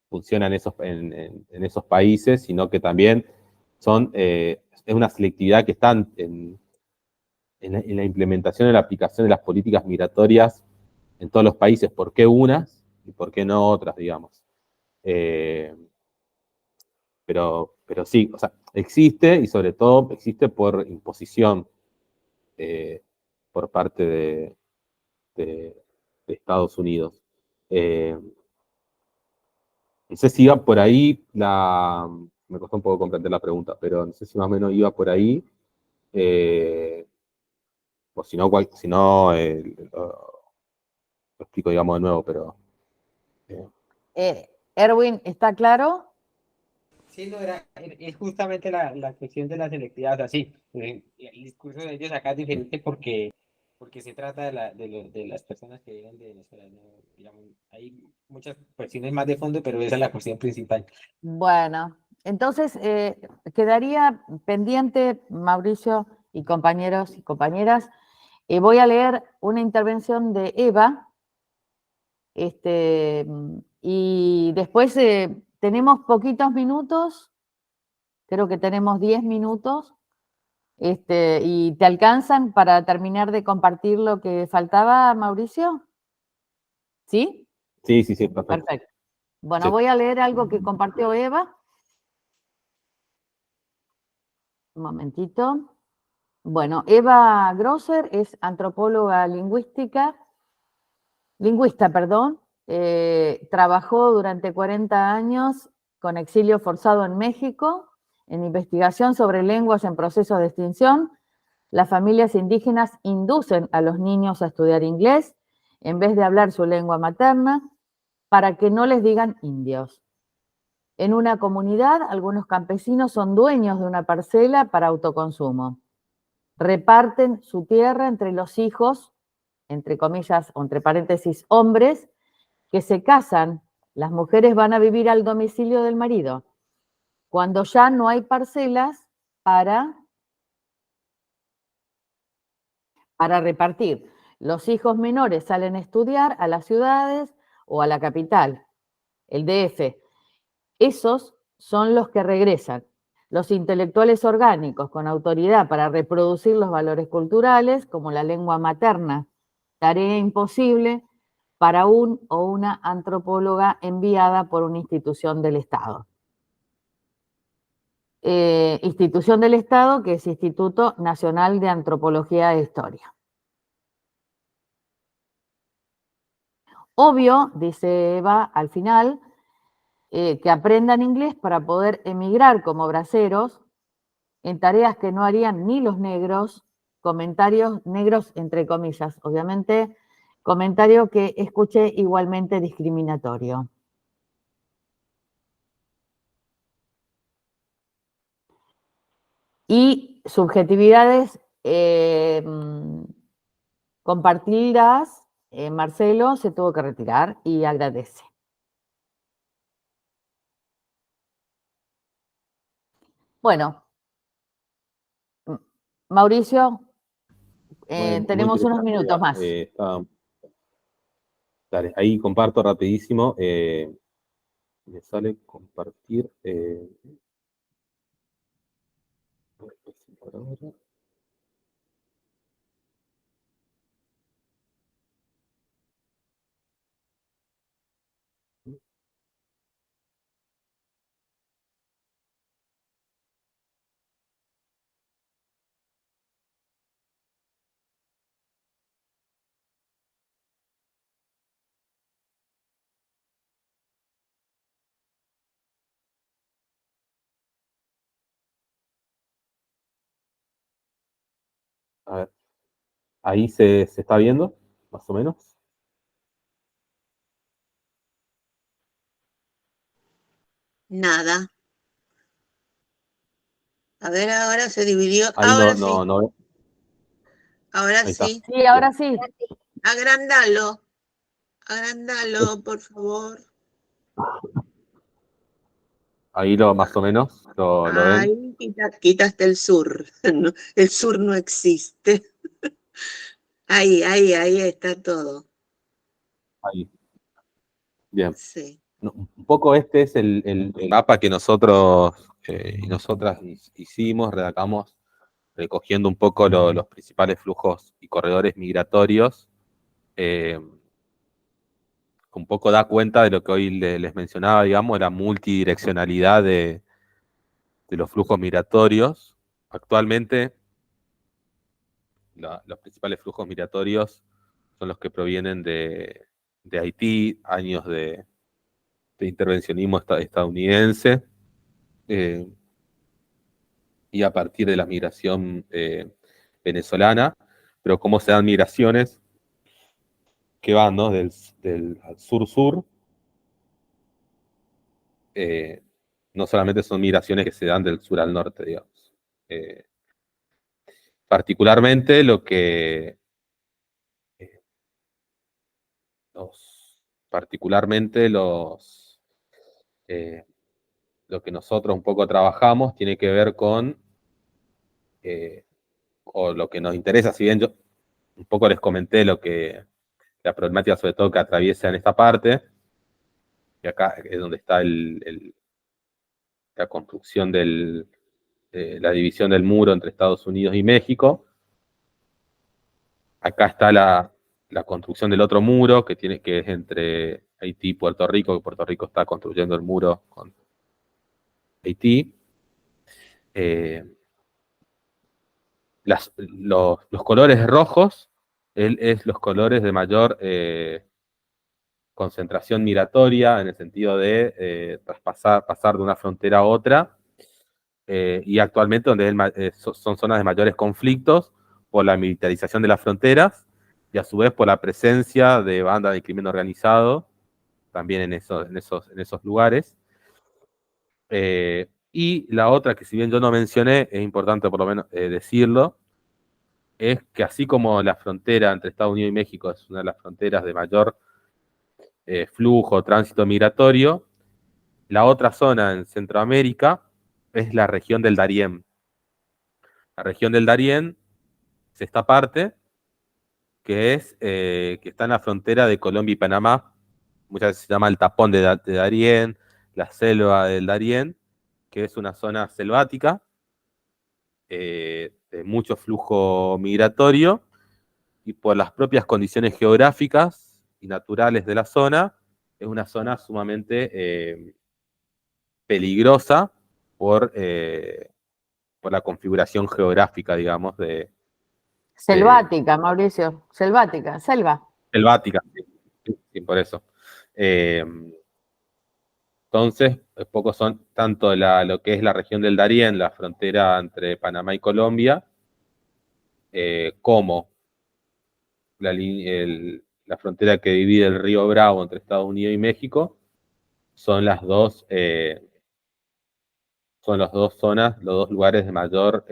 funciona en esos países, sino que también es una selectividad que está en la implementación y la aplicación de las políticas migratorias en todos los países. ¿Por qué unas y por qué no otras, digamos? Pero sí, o sea, existe, y sobre todo existe por imposición por parte de Estados Unidos. No sé si iba por ahí, me costó un poco comprender la pregunta, pero no sé si más o menos iba por ahí, o si no, lo explico, digamos, de nuevo, pero... Erwin, ¿está claro? Sí, no, es justamente la cuestión de la selectividad. O sea, sí, el discurso de ellos acá es diferente porque se trata de las personas que vienen de Venezuela, ¿no? Digamos, hay muchas cuestiones más de fondo, pero esa es la cuestión principal. Bueno, entonces quedaría pendiente, Mauricio y compañeros y compañeras. Voy a leer una intervención de Eva, y después tenemos poquitos minutos, creo que tenemos 10 minutos, y ¿te alcanzan para terminar de compartir lo que faltaba, Mauricio? ¿Sí? Sí, perfecto. Perfecto. Bueno, Sí. voy a leer algo que compartió Eva. Un momentito. Bueno, Eva Grosser es antropóloga lingüista, trabajó durante 40 años con exilio forzado en México, en investigación sobre lenguas en proceso de extinción. Las familias indígenas inducen a los niños a estudiar inglés en vez de hablar su lengua materna para que no les digan indios. En una comunidad, algunos campesinos son dueños de una parcela para autoconsumo. Reparten su tierra entre los hijos, entre comillas o entre paréntesis, hombres, que se casan. Las mujeres van a vivir al domicilio del marido. Cuando ya no hay parcelas para repartir, los hijos menores salen a estudiar a las ciudades o a la capital, el DF. Esos son los que regresan. Los intelectuales orgánicos con autoridad para reproducir los valores culturales, como la lengua materna, tarea imposible para un o una antropóloga enviada por una institución del Estado. Institución del Estado, que es Instituto Nacional de Antropología e Historia. Obvio, dice Eva al final, que aprendan inglés para poder emigrar como braceros en tareas que no harían ni los negros, comentarios negros entre comillas, obviamente, comentario que escuché igualmente discriminatorio. Y subjetividades compartidas, Marcelo se tuvo que retirar y agradece. Bueno, Mauricio, Bueno, tenemos unos minutos más. Dale, ahí comparto rapidísimo. Me sale compartir. Por ahora. A ver, ahí se está viendo, más o menos. Nada. A ver, ahora se dividió. Ahí Ahora no, sí. no. Ahora Ahí está. sí. Sí, ahora sí. Agrandalo. Agrandalo, por favor. Ahí más o menos lo ven. Ahí quitaste el sur. No, el sur no existe. Ahí está todo. Ahí. Bien. Sí. Un poco este es el mapa que nosotros y nosotras hicimos, redactamos, recogiendo un poco los principales flujos y corredores migratorios. Un poco da cuenta de lo que hoy les mencionaba, digamos, la multidireccionalidad de los flujos migratorios. Actualmente, los principales flujos migratorios son los que provienen de Haití, años de intervencionismo estadounidense, y a partir de la migración venezolana, pero cómo se dan migraciones que van, ¿no?, del sur-sur. No solamente son migraciones que se dan del sur al norte, digamos. Particularmente lo que lo que nosotros un poco trabajamos tiene que ver con, o lo que nos interesa, si bien yo un poco les comenté la problemática sobre todo que atraviesa en esta parte, y acá es donde está la construcción la división del muro entre Estados Unidos y México. Acá está la construcción del otro muro que es entre Haití, Puerto Rico, que Puerto Rico está construyendo el muro con Haití. Los colores rojos es los colores de mayor concentración migratoria, en el sentido de pasar de una frontera a otra, y actualmente donde son zonas de mayores conflictos por la militarización de las fronteras y a su vez por la presencia de bandas de crimen organizado también en esos lugares. Y la otra, que si bien yo no mencioné, es importante por lo menos decirlo, es que así como la frontera entre Estados Unidos y México es una de las fronteras de mayor flujo, tránsito migratorio, la otra zona en Centroamérica es la región del Darién. La región del Darién es esta parte que está en la frontera de Colombia y Panamá. Muchas veces se llama el tapón de Darién, la selva del Darién, que es una zona selvática de mucho flujo migratorio, y por las propias condiciones geográficas y naturales de la zona, es una zona sumamente peligrosa por la configuración geográfica, digamos, selvática, Mauricio, selvática, selva. Selvática, sí, por eso. Entonces, pocos son tanto lo que es la región del Darién, la frontera entre Panamá y Colombia, como la frontera que divide el río Bravo entre Estados Unidos y México, son las dos zonas, los dos lugares de mayor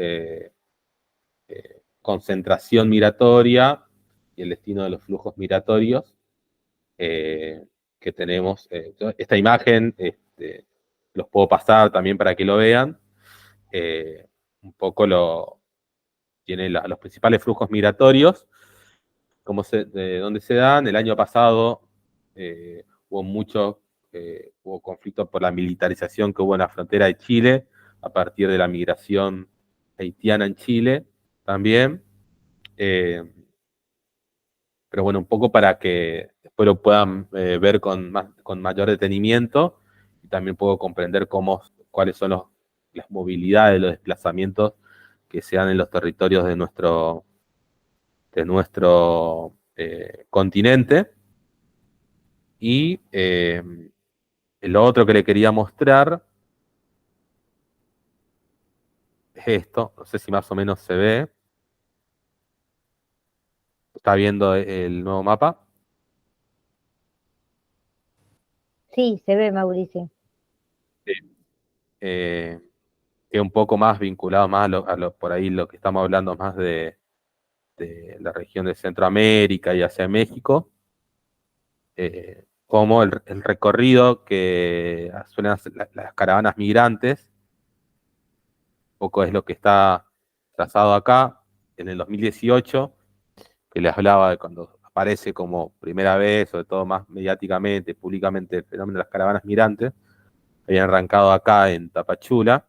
concentración migratoria y el destino de los flujos migratorios que tenemos. Esta imagen los puedo pasar también para que lo vean. Un poco tiene los principales flujos migratorios, de dónde se dan. El año pasado hubo conflicto por la militarización que hubo en la frontera de Chile, a partir de la migración haitiana en Chile también. Pero bueno, un poco para que después lo puedan ver con mayor detenimiento, y también puedo comprender cuáles son las movilidades, los desplazamientos que se dan en los territorios de nuestro continente. Y lo otro que le quería mostrar es esto, no sé si más o menos se ve. ¿Está viendo el nuevo mapa? Sí, se ve, Mauricio. Sí. Que un poco más vinculado más por ahí lo que estamos hablando más de la región de Centroamérica y hacia México, como el recorrido que suelen hacer las caravanas migrantes, un poco es lo que está trazado acá. En el 2018, que les hablaba de cuando aparece como primera vez, sobre todo más mediáticamente, públicamente, el fenómeno de las caravanas migrantes, habían arrancado acá en Tapachula,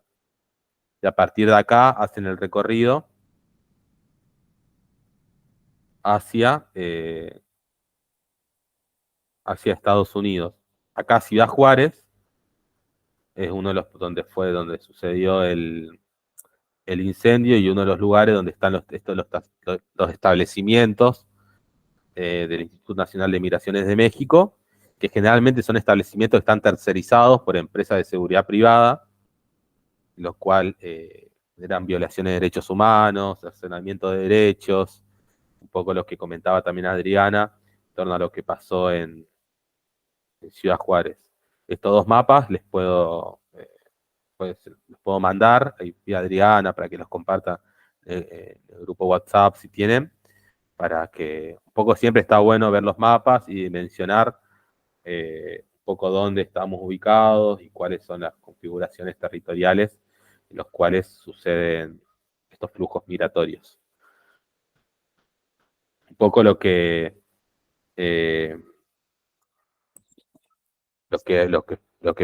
y a partir de acá hacen el recorrido hacia Estados Unidos. Acá Ciudad Juárez es uno de los donde sucedió el incendio, y uno de los lugares donde están los establecimientos del Instituto Nacional de Migraciones de México, que generalmente son establecimientos que están tercerizados por empresas de seguridad privada, lo cual eran violaciones de derechos humanos, cercenamiento de derechos, un poco lo que comentaba también Adriana, en torno a lo que pasó en Ciudad Juárez. Estos dos mapas les puedo mandar a Adriana para que los comparta en el grupo WhatsApp si tienen, para que un poco siempre está bueno ver los mapas y mencionar un poco dónde estamos ubicados y cuáles son las configuraciones territoriales en los cuales suceden estos flujos migratorios. Un poco lo que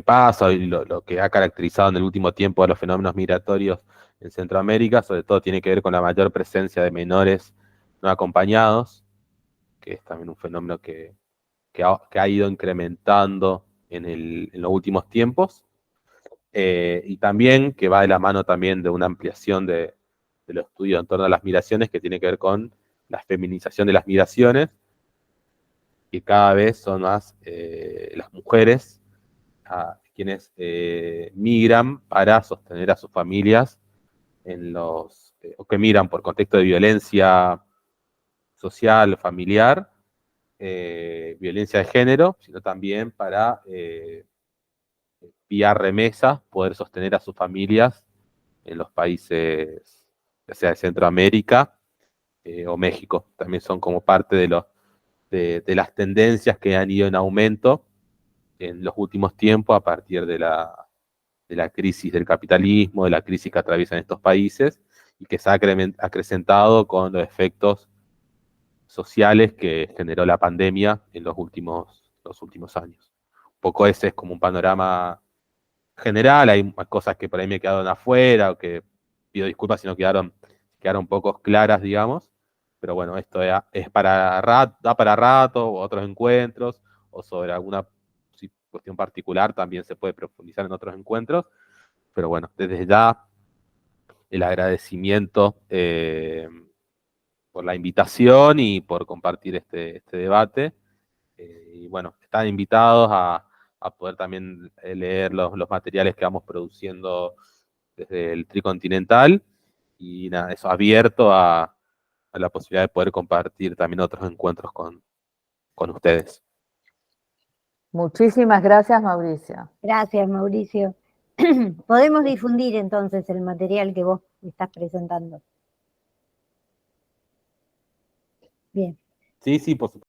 pasa y lo que ha caracterizado en el último tiempo a los fenómenos migratorios en Centroamérica, sobre todo tiene que ver con la mayor presencia de menores no acompañados, que es también un fenómeno que que ha ido incrementando en los últimos tiempos, y también que va de la mano también de una ampliación de los estudios en torno a las migraciones, que tiene que ver con la feminización de las migraciones, que cada vez son más las mujeres quienes migran para sostener a sus familias o que migran por contexto de violencia social, familiar, violencia de género, sino también para vía remesas poder sostener a sus familias en los países, ya sea de Centroamérica o México. También son como parte de las tendencias que han ido en aumento en los últimos tiempos a partir de la crisis del capitalismo, de la crisis que atraviesan estos países, y que se ha acrecentado con los efectos sociales que generó la pandemia en los últimos años. Un poco ese es como un panorama general. Hay cosas que por ahí me quedaron afuera, o que pido disculpas si no quedaron poco claras, digamos, pero bueno, esto da para rato, o otros encuentros, o sobre alguna cuestión particular también se puede profundizar en otros encuentros, pero bueno, desde ya el agradecimiento por la invitación y por compartir este debate. Y bueno, están invitados a poder también leer los materiales que vamos produciendo desde el Tricontinental, y nada, eso abierto a la posibilidad de poder compartir también otros encuentros con ustedes. Muchísimas gracias, Mauricio. Gracias, Mauricio. Podemos difundir entonces el material que vos estás presentando. Bien. Sí, por supuesto.